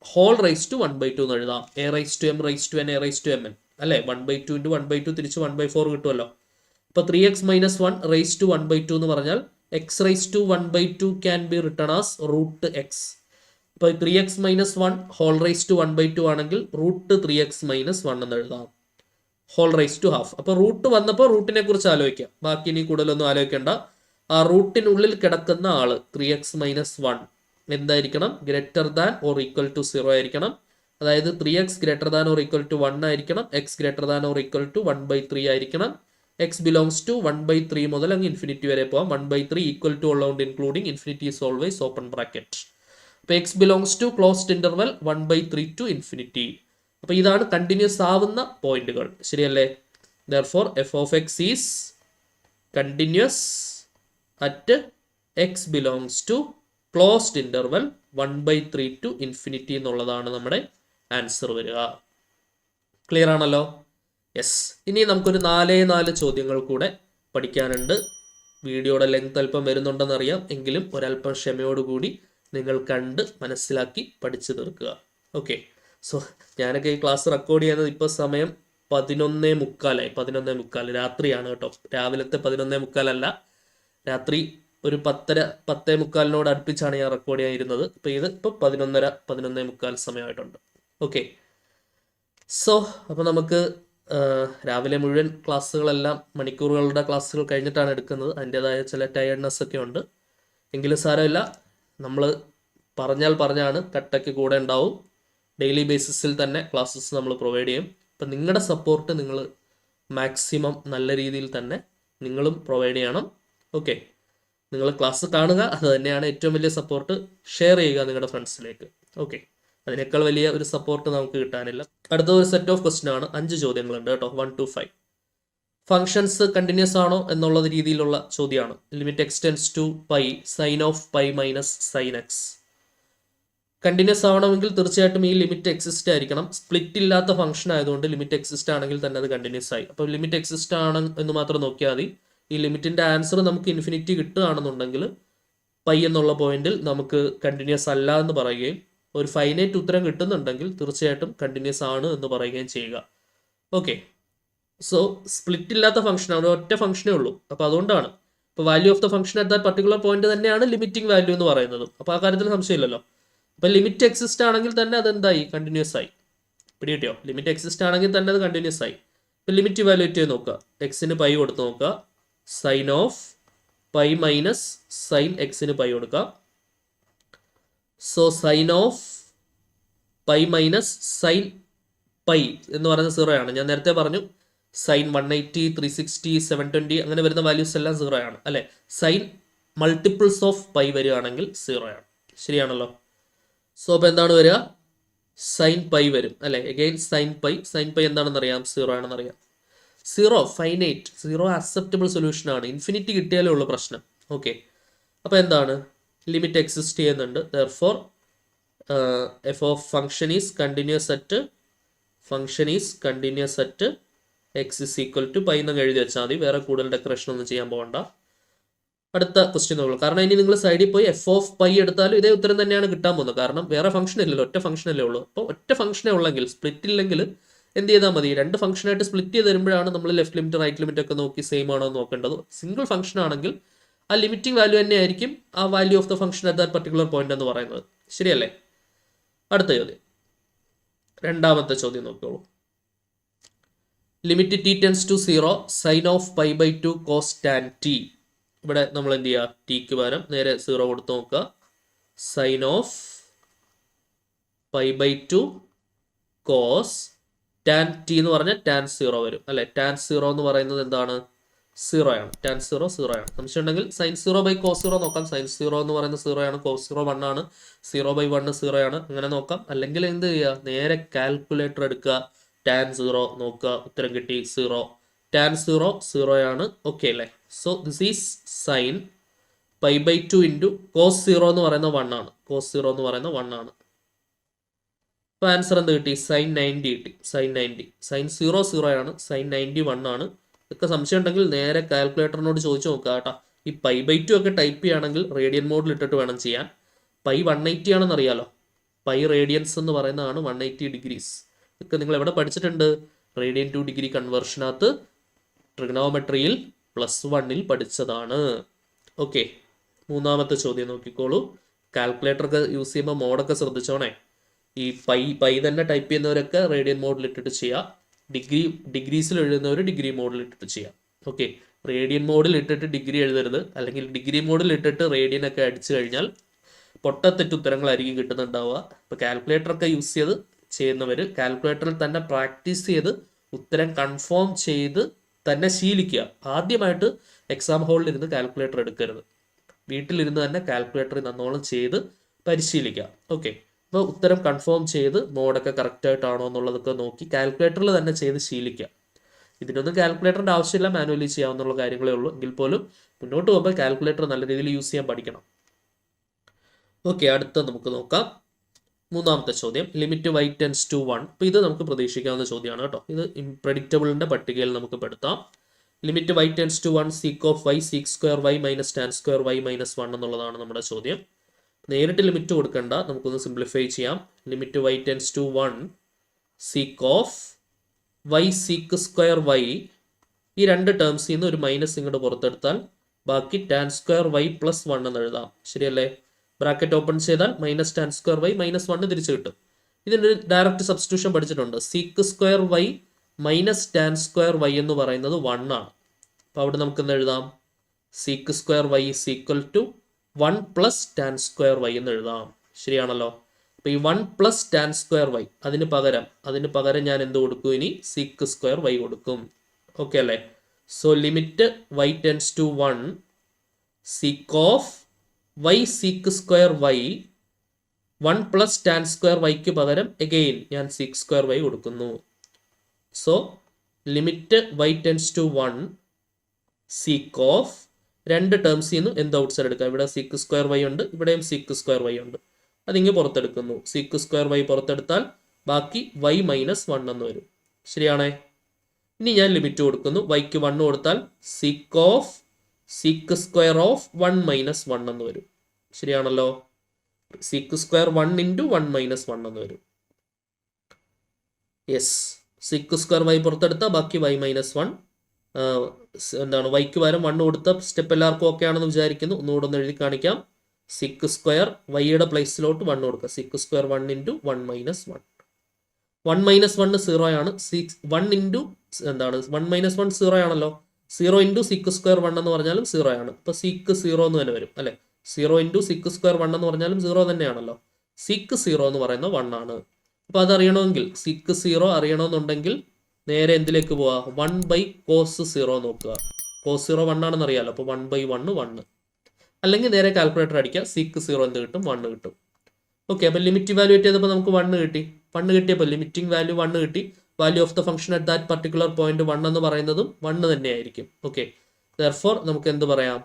whole raise to 1/2 എന്ന് എഴുതാം. a raise to m raise to n a raise to mn അല്ലേ? 1/2 × 1/2 തിരിച്ച് 1/4 കിട്ടുമല്ലോ. അപ്പോൾ 3x - 1 റൈസ് ടു 1/2 എന്ന് പറഞ്ഞാൽ x raise to 1/2 can be written as root x. ഇപ്പോൾ 3x - 1 ഹോൾ റൈസ് ടു 1/2 ആണെങ്കിൽ റൂട്ട് 3x - 1 എന്ന് എഴുതാം. Whole raise to half. അപ്പോൾ റൂട്ട് വന്നപ്പോൾ റൂട്ടിനെ കുറിച്ച് ആലോചിക്കാം. ബാക്കി ഇനി കൂടുതലൊന്നും ആലോചിക്കേണ്ട. ആ റൂട്ടിനുള്ളിൽ കിടക്കുന്ന ആള് 3x - 1 എന്തായിരിക്കണം? Greater than or equal to 0 ആയിരിക്കണം. അതായത് 3x greater than or equal to 1 ആയിരിക്കണം. x greater than or equal to 1/3 ആയിരിക്കണം. x ബിലോങ്സ് ടു 1/3 മുതൽ അങ്ങ് ഇൻഫിനിറ്റി വരെ പോകാം. 1/3 ഈക്വൽ ടു ഉള്ളതുകൊണ്ട് including infinity is always open bracket. അപ്പോൾ x belongs to closed interval 1/3 to infinity. അപ്പോൾ ഇതാണ് കണ്ടിന്യൂസ് ആവുന്ന പോയിന്റുകൾ. ശരിയല്ലേ? Therefore f of x is continuous at x belongs to closed interval 1/3 to infinity എന്നുള്ളതാണ് നമ്മുടെ ആൻസർ വരിക. ക്ലിയർ ആണല്ലോ? യെസ്. ഇനി നമുക്കൊരു 4 ചോദ്യങ്ങൾ കൂടെ പഠിക്കാനുണ്ട്. വീഡിയോയുടെ ലെങ്ത് അല്പം വരുന്നുണ്ടെന്നറിയാം, എങ്കിലും ഒരല്പം ക്ഷമയോടുകൂടി നിങ്ങൾ കണ്ട് മനസ്സിലാക്കി പഠിച്ചു തീർക്കുക. ഓക്കെ. സോ ഞാനൊക്കെ ഈ ക്ലാസ് റെക്കോർഡ് ചെയ്യുന്നത് ഇപ്പോൾ സമയം 11:45 11:45 രാത്രിയാണ് കേട്ടോ. രാവിലത്തെ 11:45 രാത്രി ഒരു 10:30 അടുപ്പിച്ചാണ് ഞാൻ റെക്കോർഡ് ചെയ്യാനിരുന്നത്. ഇപ്പോൾ ഇത് ഇപ്പോൾ 11:30 സമയമായിട്ടുണ്ട്. ഓക്കെ. സോ അപ്പോൾ നമുക്ക് രാവിലെ മുഴുവൻ ക്ലാസ്സുകളെല്ലാം മണിക്കൂറുകളുടെ ക്ലാസ്സുകൾ കഴിഞ്ഞിട്ടാണ് എടുക്കുന്നത്. അതിൻ്റെതായ ചില ടയർഡ്നെസ് ഒക്കെ ഉണ്ട്. എങ്കിലും സാരമില്ല, നമ്മൾ പറഞ്ഞാണ് കട്ടയ്ക്ക് കൂടെ ഉണ്ടാവും. ഡെയിലി ബേസിസിൽ തന്നെ ക്ലാസ്സസ് നമ്മൾ പ്രൊവൈഡ് ചെയ്യും. അപ്പം നിങ്ങളുടെ സപ്പോർട്ട് നിങ്ങൾ മാക്സിമം നല്ല രീതിയിൽ തന്നെ നിങ്ങളും പ്രൊവൈഡ് ചെയ്യണം. ഓക്കെ, നിങ്ങൾ ക്ലാസ് കാണുക, അത് തന്നെയാണ് ഏറ്റവും വലിയ സപ്പോർട്ട്. ഷെയർ ചെയ്യുക നിങ്ങളുടെ ഫ്രണ്ട്സിലേക്ക്. ഓക്കെ, അതിനേക്കാൾ വലിയ ഒരു സപ്പോർട്ട് നമുക്ക് കിട്ടാനില്ല. അടുത്ത ഒരു സെറ്റ് ഓഫ് ക്വസ്റ്റ്യൻ ആണ്, 5 ചോദ്യങ്ങളുണ്ട് കേട്ടോ, 1 to 5. ഫങ്ഷൻസ് കണ്ടിന്യൂസ് ആണോ എന്നുള്ള രീതിയിലുള്ള ചോദ്യമാണ്. Limit X tends to pi sine of pi minus sine x. Continuous ആവണമെങ്കിൽ തീർച്ചയായിട്ടും ഈ ലിമിറ്റ് എക്സിസ്റ്റ് ആയിരിക്കണം. സ്പ്ലിറ്റ് ഇല്ലാത്ത ഫംഗ്ഷൻ ആയതുകൊണ്ട് ലിമിറ്റ് എക്സിസ്റ്റ് ആണെങ്കിൽ തന്നെ അത് കണ്ടിന്യൂസ് ആയി. അപ്പോൾ ലിമിറ്റ് എക്സിസ്റ്റ് ആണ് എന്ന് മാത്രം നോക്കിയാൽ മതി. ഈ ലിമിറ്റിന്റെ ആൻസർ നമുക്ക് ഇൻഫിനിറ്റി കിട്ടുകയാണെന്നുണ്ടെങ്കിൽ പൈ എന്നുള്ള പോയിന്റിൽ നമുക്ക് കണ്ടിന്യൂസ് അല്ല എന്ന് പറയുകയും ഒരു ഫൈനൈറ്റ് ഉത്തരം കിട്ടുന്നുണ്ടെങ്കിൽ തീർച്ചയായിട്ടും കണ്ടിന്യൂസ് ആണ് എന്ന് പറയുകയും ചെയ്യുക. ഓക്കെ, സോ സ്പ്ലിറ്റ് ഇല്ലാത്ത ഫംഗ്ഷനാണ്, ഒറ്റ ഫംഗ്ഷനേ ഉള്ളൂ. അപ്പോൾ അതുകൊണ്ടാണ് ഇപ്പോൾ value of the function at that particular point തന്നെയാണ് ലിമിറ്റിംഗ് വാല്യൂ എന്ന് പറയുന്നത്. അപ്പോൾ ആ കാര്യത്തിൽ സംശയമില്ലല്ലോ. അപ്പോൾ ലിമിറ്റ് എക്സിസ്റ്റ് ആണെങ്കിൽ തന്നെ അതെന്തായി, കണ്ടിന്യൂസ് ആയി. പിടികിട്ടിയോ? ലിമിറ്റ് എക്സിസ്റ്റ് ആണെങ്കിൽ തന്നെ അത് കണ്ടിന്യൂസ് ആയി. ഇപ്പോൾ ലിമിറ്റ് ഇവാലുവേറ്റ് ചെയ്ത് നോക്കുക. എക്സിന് പൈ കൊടുത്ത് നോക്കുക. Sine of pi minus sine എക്സിന് പൈ കൊടുക്കുക. So sine of pi minus sine pi എന്ന് പറയുന്നത് 0 ആണ്. ഞാൻ നേരത്തെ പറഞ്ഞു സൈൻ 180, 360, 720 അങ്ങനെ വരുന്ന വാല്യൂസ് എല്ലാം 0 ആണ് അല്ലേ. സൈൻ മൾട്ടിപ്പിൾസ് ഓഫ് പൈ വരികയാണെങ്കിൽ 0 ആണ്. ശരിയാണല്ലോ. സോ അപ്പോൾ എന്താണ് വരിക, സൈൻ പൈ വരും അല്ലേ. എഗെയിൻ സൈൻ പൈ എന്താണെന്ന് അറിയാം, 0 ആണെന്ന് അറിയാം. 0 ഫൈനൈറ്റ്, 0 അക്സെപ്റ്റബിൾ സൊല്യൂഷൻ ആണ്. ഇൻഫിനിറ്റി കിട്ടിയാലേ ഉള്ളൂ പ്രശ്നം. ഓക്കെ, അപ്പോൾ എന്താണ്, ലിമിറ്റ് എക്സിസ്റ്റ് ചെയ്യുന്നുണ്ട്. Therefore f of function is continuous at X is equal to pi എന്ന് എഴുതി വെച്ചാൽ മതി. വേറെ കൂടുതൽ ഡെക്കറേഷൻ ഒന്നും ചെയ്യാൻ പോകണ്ട. അടുത്ത ക്വസ്റ്റ്യൻ നോക്കുക. കാരണം ഇനി നിങ്ങൾ സൈഡിൽ പോയി എഫ് ഓഫ് പൈ എടുത്താലും ഇതേ ഉത്തരം തന്നെയാണ് കിട്ടാൻ പോകുന്നത്. കാരണം വേറെ ഫംഗ്ഷൻ ഇല്ലല്ലോ, ഒറ്റ ഫംഗ്ഷനല്ലേ ഉള്ളൂ. അപ്പോൾ ഒറ്റ ഫംഗ്ഷനേ ഉള്ളെങ്കിൽ, സ്പ്ലിറ്റ് ഇല്ലെങ്കിൽ എന്ത് ചെയ്താൽ മതി, 2 ഫംഗ്ഷനായിട്ട് സ്പ്ലിറ്റ് ചെയ്ത് തരുമ്പോഴാണ് നമ്മൾ ലെഫ്റ്റ് ലിമിറ്റ് റൈറ്റ് ലിമിറ്റ് ഒക്കെ നോക്കി സെയിം ആണോ എന്ന് നോക്കേണ്ടത്. സിംഗിൾ ഫംഗ്ഷൻ ആണെങ്കിൽ ആ ലിമിറ്റിംഗ് വാല്യൂ തന്നെ ആയിരിക്കും ആ value of the function at that particular point എന്ന് പറയുന്നത്. ശരിയല്ലേ? അടുത്ത ചോദ്യം, രണ്ടാമത്തെ ചോദ്യം നോക്കിയോളൂ. Limit t tends to 0 sine of pi by 2 cos tan t. ഇവിടെ നമ്മൾ എന്ത് ചെയ്യുക, ടിക്ക് പകരം നേരെ 0 കൊടുത്ത് നോക്കുക. Sine of pi by 2 cos tan t എന്ന് പറഞ്ഞാൽ ടാൻ 0 വരും അല്ലെ. ടാൻ 0 എന്ന് പറയുന്നത് എന്താണ്, 0 ആണ്. ടാൻ 0 0 ആണ്. സംശയം ഉണ്ടെങ്കിൽ സൈൻ 0 ബൈ കോസ് 0 നോക്കാം. സൈൻ 0 എന്ന് പറയുന്നത് 0 ആണ്, കോസ് 0 1 ആണ്, 0 ബൈ 1 0 ആണ്, അങ്ങനെ നോക്കാം. അല്ലെങ്കിൽ എന്ത് ചെയ്യുക, നേരെ കാൽക്കുലേറ്റർ എടുക്കുക, ടാൻ 0 നോക്കുക, ഉത്തരം കിട്ടി 0. ടാൻ 0 0 ആണ്. ഓക്കെ അല്ലേ. So this is sine pi by 2 into cos 0 എന്ന് പറയുന്ന 1 ആണ്. കോസ് 0 എന്ന് പറയുന്ന 1 ആണ്. അപ്പോൾ ആൻസർ എന്ത് കിട്ടി, സൈൻ 90 കിട്ടി. സൈൻ 90, സൈൻ 0 0 ആണ്, സൈൻ 90 1 ആണ്. ഇതൊക്കെ സംശയം ഉണ്ടെങ്കിൽ നേരെ കാൽക്കുലേറ്ററിനോട് ചോദിച്ചു നോക്കുക കേട്ടോ. ഈ പൈ ബൈ 2 ഒക്കെ ടൈപ്പ് ചെയ്യുകയാണെങ്കിൽ റേഡിയൻ മോഡിൽ ഇട്ടിട്ട് വേണം ചെയ്യാൻ. പൈ 180 ആണെന്ന് അറിയാലോ. പൈ റേഡിയൻസ് എന്ന് പറയുന്നതാണ് 180 ഡിഗ്രീസ്. ഇതൊക്കെ നിങ്ങൾ എവിടെ പഠിച്ചിട്ടുണ്ട്, റേഡിയൻ ടു ഡിഗ്രി കൺവേർഷനകത്ത് ട്രിഗണോമെട്രിയിൽ +1 പഠിച്ചതാണ്. ഓക്കെ, മൂന്നാമത്തെ ചോദ്യം നോക്കിക്കോളൂ. കാൽക്കുലേറ്റർ ഒക്കെ യൂസ് ചെയ്യുമ്പോൾ മോഡൊക്കെ ശ്രദ്ധിച്ചോണേ. ഈ പൈ തന്നെ ടൈപ്പ് ചെയ്യുന്നവരൊക്കെ റേഡിയൻ മോഡിൽ ഇട്ടിട്ട് ചെയ്യുക. ഡിഗ്രീസിൽ എഴുതുന്നവർ ഡിഗ്രി മോഡിൽ ഇട്ടിട്ട് ചെയ്യാം. ഓക്കെ, റേഡിയൻ മോഡിൽ ഇട്ടിട്ട് ഡിഗ്രി എഴുതരുത്. അല്ലെങ്കിൽ ഡിഗ്രി മോഡിൽ ഇട്ടിട്ട് റേഡിയൻ ഒക്കെ അടിച്ചു കഴിഞ്ഞാൽ പൊട്ടത്തെറ്റ് ഉത്തരങ്ങളായിരിക്കും കിട്ടുന്നുണ്ടാവുക. ഇപ്പോൾ കാൽക്കുലേറ്റർ ഒക്കെ യൂസ് ചെയ്ത് ചെയ്യുന്നവർ കാൽക്കുലേറ്ററിൽ തന്നെ പ്രാക്ടീസ് ചെയ്ത് ഉത്തരം കൺഫേം ചെയ്ത് തന്നെ ശീലിക്കുക. ആദ്യമായിട്ട് എക്സാം ഹാളിൽ ഇരുന്ന് കാൽക്കുലേറ്റർ എടുക്കരുത്. വീട്ടിലിരുന്ന് തന്നെ കാൽക്കുലേറ്ററിൽ നന്നോളം ചെയ്ത് പരിശീലിക്കുക. ഓക്കെ, അപ്പോൾ ഉത്തരം കൺഫേം ചെയ്ത് മോഡൊക്കെ കറക്റ്റായിട്ടാണോ എന്നുള്ളതൊക്കെ നോക്കി കാൽക്കുലേറ്ററിൽ തന്നെ ചെയ്ത് ശീലിക്കുക. ഇതിനൊന്നും കാൽക്കുലേറ്ററിൻ്റെ ആവശ്യമില്ല, മാനുവലി ചെയ്യാവുന്ന കാര്യങ്ങളേ ഉള്ളൂ. എങ്കിൽ പോലും മുന്നോട്ട് പോകുമ്പോൾ കാൽക്കുലേറ്റർ നല്ല രീതിയിൽ യൂസ് ചെയ്യാൻ പഠിക്കണം. ഓക്കെ, അടുത്ത നമുക്ക് നോക്കാം. മൂന്നാമത്തെ ചോദ്യം, ലിമിറ്റ് y ടെൻസ് ടു 1. അപ്പോൾ ഇത് നമുക്ക് പ്രതീക്ഷിക്കാവുന്ന ചോദ്യമാണ് കേട്ടോ. ഇത് ഇംപ്രെഡിക്റ്റബിളിൻ്റെ പട്ടികയിൽ നമുക്ക് പെടുത്താം. Limit y tends to 1 sec of y sec square y minus tan square y minus 1 എന്നുള്ളതാണ് നമ്മുടെ ചോദ്യം. നേരിട്ട് ലിമിറ്റ് കൊടുക്കണ്ട, നമുക്കൊന്ന് സിംപ്ലിഫൈ ചെയ്യാം. Limit y tends to 1 sec of y sec square y, ഈ 2 ടേംസിൽ നിന്ന് ഒരു മൈനസ് ഇങ്ങോട്ട് പുറത്തെടുത്താൽ ബാക്കി ടാൻ സ്ക്വയർ y പ്ലസ് 1 എന്ന് എഴുതാം. ശരിയല്ലേ? ബ്രാക്കറ്റ് ഓപ്പൺ ചെയ്താൽ minus tan square y minus 1 തിരിച്ചു കിട്ടും. ഇതിൻ്റെ ഡയറക്റ്റ് സബ്സ്റ്റിറ്റ്യൂഷൻ പഠിച്ചിട്ടുണ്ട്. Seek square y minus tan square y എന്ന് പറയുന്നത് 1 ആണ്. അപ്പോൾ അവിടെ നമുക്ക് എന്ത് എഴുതാം, sec square y is equal to 1 plus tan square y എന്ന് എഴുതാം. ശരിയാണല്ലോ? അപ്പോൾ ഈ 1 പ്ലസ് ടാൻ സ്ക്വയർ വൈ അതിന് പകരം ഞാൻ എന്ത് കൊടുക്കും, ഇനി സീക്ക് സ്ക്വയർ വൈ കൊടുക്കും. ഓക്കെ അല്ലേ? So limit y tends to 1 sec of y sec square y 1 plus tan square വൈക്ക് പകരം എഗെയിൻ ഞാൻ സീക്ക് സ്ക്വയർ വൈ കൊടുക്കുന്നു. So limit y tends to 1 sec of രണ്ട് ടേംസിൽ നിന്ന് എന്ത് ഔട്ട് സൈഡ് എടുക്കാം. ഇവിടെ സീക്ക് സ്ക്വയർ വൈ ഉണ്ട്, ഇവിടെയും സീക്ക് സ്ക്വയർ വൈ ഉണ്ട്. അതിങ്ങ് പുറത്തെടുക്കുന്നു. സീക്ക് സ്ക്വയർ വൈ പുറത്തെടുത്താൽ ബാക്കി വൈ മൈനസ് 1 എന്ന് വരും. ശരിയാണേ? ഇനി ഞാൻ ലിമിറ്റ് കൊടുക്കുന്നു. വൈക്ക് 1 കൊടുത്താൽ seek of seek square of 1 minus 1 എന്ന് വരും. ശരിയാണല്ലോ? സീക്ക് സ്ക്വയർ 1 ഇൻറ്റു 1 മൈനസ് 1 എന്ന് വരും. യെസ്, സീക്ക് സ്ക്വയർ വൈ പുറത്തെടുത്താൽ ബാക്കി വൈ മൈനസ് 1. എന്താണ്, വൈക്ക് പകരം 1 കൊടുത്ത സ്റ്റെപ്പ് എല്ലാവർക്കും ഓക്കെ ആണെന്ന് വിചാരിക്കുന്നു. ഒന്നുകൂടെ ഒന്ന് എഴുതി കാണിക്കാം. സിക്ക് സ്ക്വയർ വൈയുടെ പ്ലേസിലോട്ട് 1 കൊടുക്കുക. സിക്ക് സ്ക്വയർ 1 ഇൻറ്റു 1 മൈനസ് 1. 1 മൈനസ് 1 0 ആണ്. 1 ഇൻറ്റു എന്താണ് 1 മൈനസ് 1 0 ആണല്ലോ. 0 ഇൻറ്റു സിക്ക് സ്ക്വയർ 1 എന്ന് പറഞ്ഞാലും 0 ആണ്. അപ്പോൾ സിക്ക് 0 എന്ന് തന്നെ വരും അല്ലേ? 0 ഇൻറ്റു സിക്ക് സ്ക്വയർ 1 എന്ന് പറഞ്ഞാലും 0 തന്നെയാണല്ലോ. സിക്ക് 0 എന്ന് പറയുന്നത് 1 ആണ്. അപ്പോൾ അതറിയണമെങ്കിൽ സിക്ക് 0 അറിയണമെന്നുണ്ടെങ്കിൽ നേരെ എന്തിലേക്ക് പോവാ? 1 ബൈ കോസ് 0 നോക്കുക. കോസ് 0 1 ആണെന്ന് അറിയാമല്ലോ. അപ്പോൾ 1 ബൈ 1 1. അല്ലെങ്കിൽ നേരെ കാൽക്കുലേറ്റർ അടിക്കുക. സിക്ക് 0 എന്ത് കിട്ടും? 1 കിട്ടും. ഓക്കെ, അപ്പോൾ ലിമിറ്റ് വാല്യൂറ്റ് ചെയ്തപ്പോൾ നമുക്ക് 1 കിട്ടി. 1 കിട്ടിയപ്പോൾ ലിമിറ്റിംഗ് വാല്യൂ 1 കിട്ടി. Value of the function at that particular point 1 എന്ന് പറയുന്നതും 1 തന്നെയായിരിക്കും. ഓക്കെ, ദെർഫോർ നമുക്ക് എന്ത് പറയാം?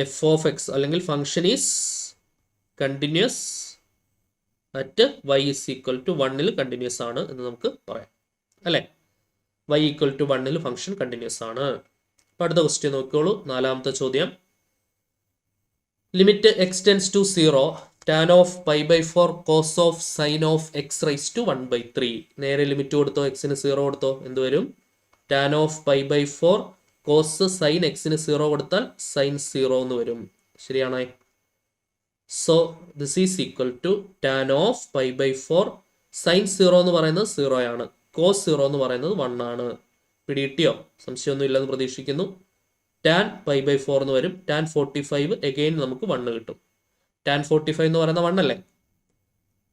എഫ് ഓഫ് എക്സ് അല്ലെങ്കിൽ function is continuous at y is equal to 1 continuous ആണ് എന്ന് നമുക്ക് പറയാം അല്ലേ? Y equal to 1 function continuous ആണ്. അപ്പോൾ അടുത്ത ക്വസ്റ്റ്യൻ നോക്കിക്കോളൂ. 4ാമത്തെ ചോദ്യം. Limit X tends to 0 tan of pi by 4 cos of sine of x raise to 1/3. നേരെ ലിമിറ്റ് കൊടുത്തോ, എക്സിന് 0 കൊടുത്തോ, എന്ത് വരും? Tan of pi by 4 cos sine എക്സിന് 0 കൊടുത്താൽ സൈൻ 0 എന്ന് വരും. ശരിയാണോ? So this is equal to tan of pi by 4 sine 0 എന്ന് പറയുന്നത് 0 ആണ്. കോസ് 0 എന്ന് പറയുന്നത് 1 ആണ്. പിടികിട്ടിയോ? സംശയമൊന്നും ഇല്ലെന്ന് പ്രതീക്ഷിക്കുന്നു. ടാൻ പൈ ബൈ 4 എന്ന് വരും. ടാൻ 45 എഗെയിൻ നമുക്ക് 1 കിട്ടും. ടാൻ 45 എന്ന് പറയുന്ന 1 അല്ലേ?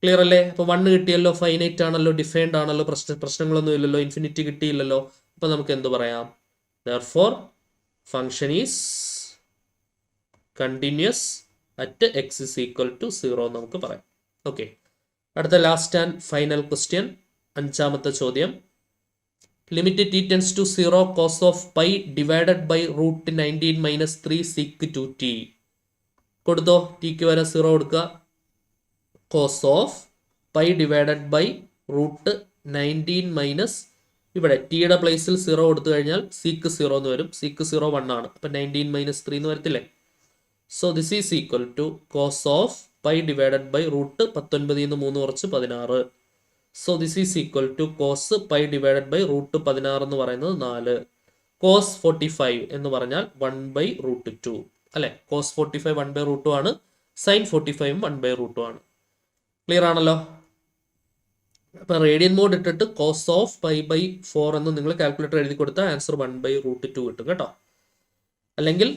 ക്ലിയർ അല്ലേ? അപ്പോൾ 1 കിട്ടിയല്ലോ, ഫൈനൈറ്റ് ആണല്ലോ, ഡിഫൈൻഡ് ആണല്ലോ, പ്രശ്നങ്ങളൊന്നും ഇല്ലല്ലോ, ഇൻഫിനിറ്റി കിട്ടിയില്ലല്ലോ. അപ്പോൾ നമുക്ക് എന്ത് പറയാം? Therefore function is continuous at X is equal to 0 നമുക്ക് പറയാം. ഓക്കെ, അടുത്ത ലാസ്റ്റ് ആൻഡ് ഫൈനൽ ക്വസ്റ്റ്യൻ, 5ാമത്തെ ചോദ്യം. Limit t tends to 0 cos of pi divided by root 19 minus 3 sec 2t. കൊടുത്തോ, ടിക്ക് വരെ 0 കൊടുക്കുക. Cos of pi divided by root 19 minus, ഇവിടെ ടിയുടെ പ്ലേസിൽ 0 കൊടുത്തു കഴിഞ്ഞാൽ സിക്ക് 0 എന്ന് വരും. സിക്ക് 0 1 ആണ്. അപ്പം 19 മൈനസ് 3 എന്ന് വരത്തില്ലേ? So this is equal to cos of pi divided by root 19 നിന്ന് 3 കുറച്ച് 16. So this is equal to cos pi divided by root 16 എന്ന് പറയുന്നത് 4. കോസ് 45 എന്ന് പറഞ്ഞാൽ 1 ബൈ റൂട്ട് 2 അല്ലെ? കോസ് 45 1 ബൈ റൂട്ട് 2 ആണ്. സൈൻ 45 1 ബൈ റൂട്ട് 2 ആണ്. ക്ലിയർ ആണല്ലോ? അപ്പൊ റേഡിയൻ മോഡ് ഇട്ടിട്ട് കോസ് ഓഫ് പൈ ബൈ 4 എന്ന് നിങ്ങൾ കാൽക്കുലേറ്റർ എഴുതി കൊടുത്താൽ ആൻസർ 1 ബൈ റൂട്ട് 2 കിട്ടും കേട്ടോ. അല്ലെങ്കിൽ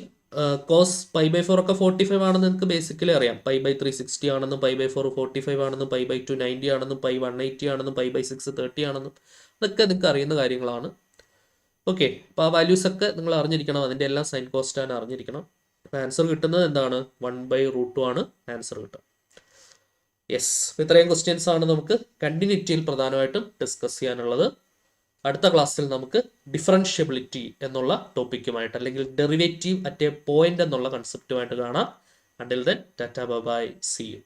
കോസ് പൈ ബൈ 4 ഒക്കെ 45 ആണെന്ന് നിങ്ങൾക്ക് ബേസിക്കലി അറിയാം. പൈ ബൈ 3 60 ആണെന്നും പൈ ബൈ 4 45 ആണെന്നും പൈ ബൈ 2 90 ആണെന്നും പൈ 180 ആണെന്നും പൈ ബൈ 6 30 ആണെന്നും അതൊക്കെ നിങ്ങൾക്ക് അറിയുന്ന കാര്യങ്ങളാണ്. ഓക്കെ, അപ്പോൾ ആ വാല്യൂസ് ഒക്കെ നിങ്ങൾ അറിഞ്ഞിരിക്കണം. അതിൻ്റെ എല്ലാം സൈൻ കോസ്റ്റ് അറിഞ്ഞിരിക്കണം. അപ്പോൾ ആൻസർ കിട്ടുന്നത് എന്താണ്? 1 ബൈ റൂട്ട് 2 ആണ് ആൻസർ കിട്ടുക. യെസ്, അപ്പോൾ ഇത്രയും ക്വസ്റ്റ്യൻസ് ആണ് നമുക്ക് കണ്ടിന്യൂറ്റിയിൽ പ്രധാനമായിട്ടും ഡിസ്കസ് ചെയ്യാനുള്ളത്. അടുത്ത ക്ലാസ്സിൽ നമുക്ക് ഡിഫറൻഷ്യബിലിറ്റി എന്നുള്ള ടോപ്പിക്കുമായിട്ട് അല്ലെങ്കിൽ ഡെറിവേറ്റീവ് അറ്റ് എ പോയിന്റ് എന്നുള്ള കൺസെപ്റ്റുമായിട്ട് കാണാം. Until then tata bye bye, see U.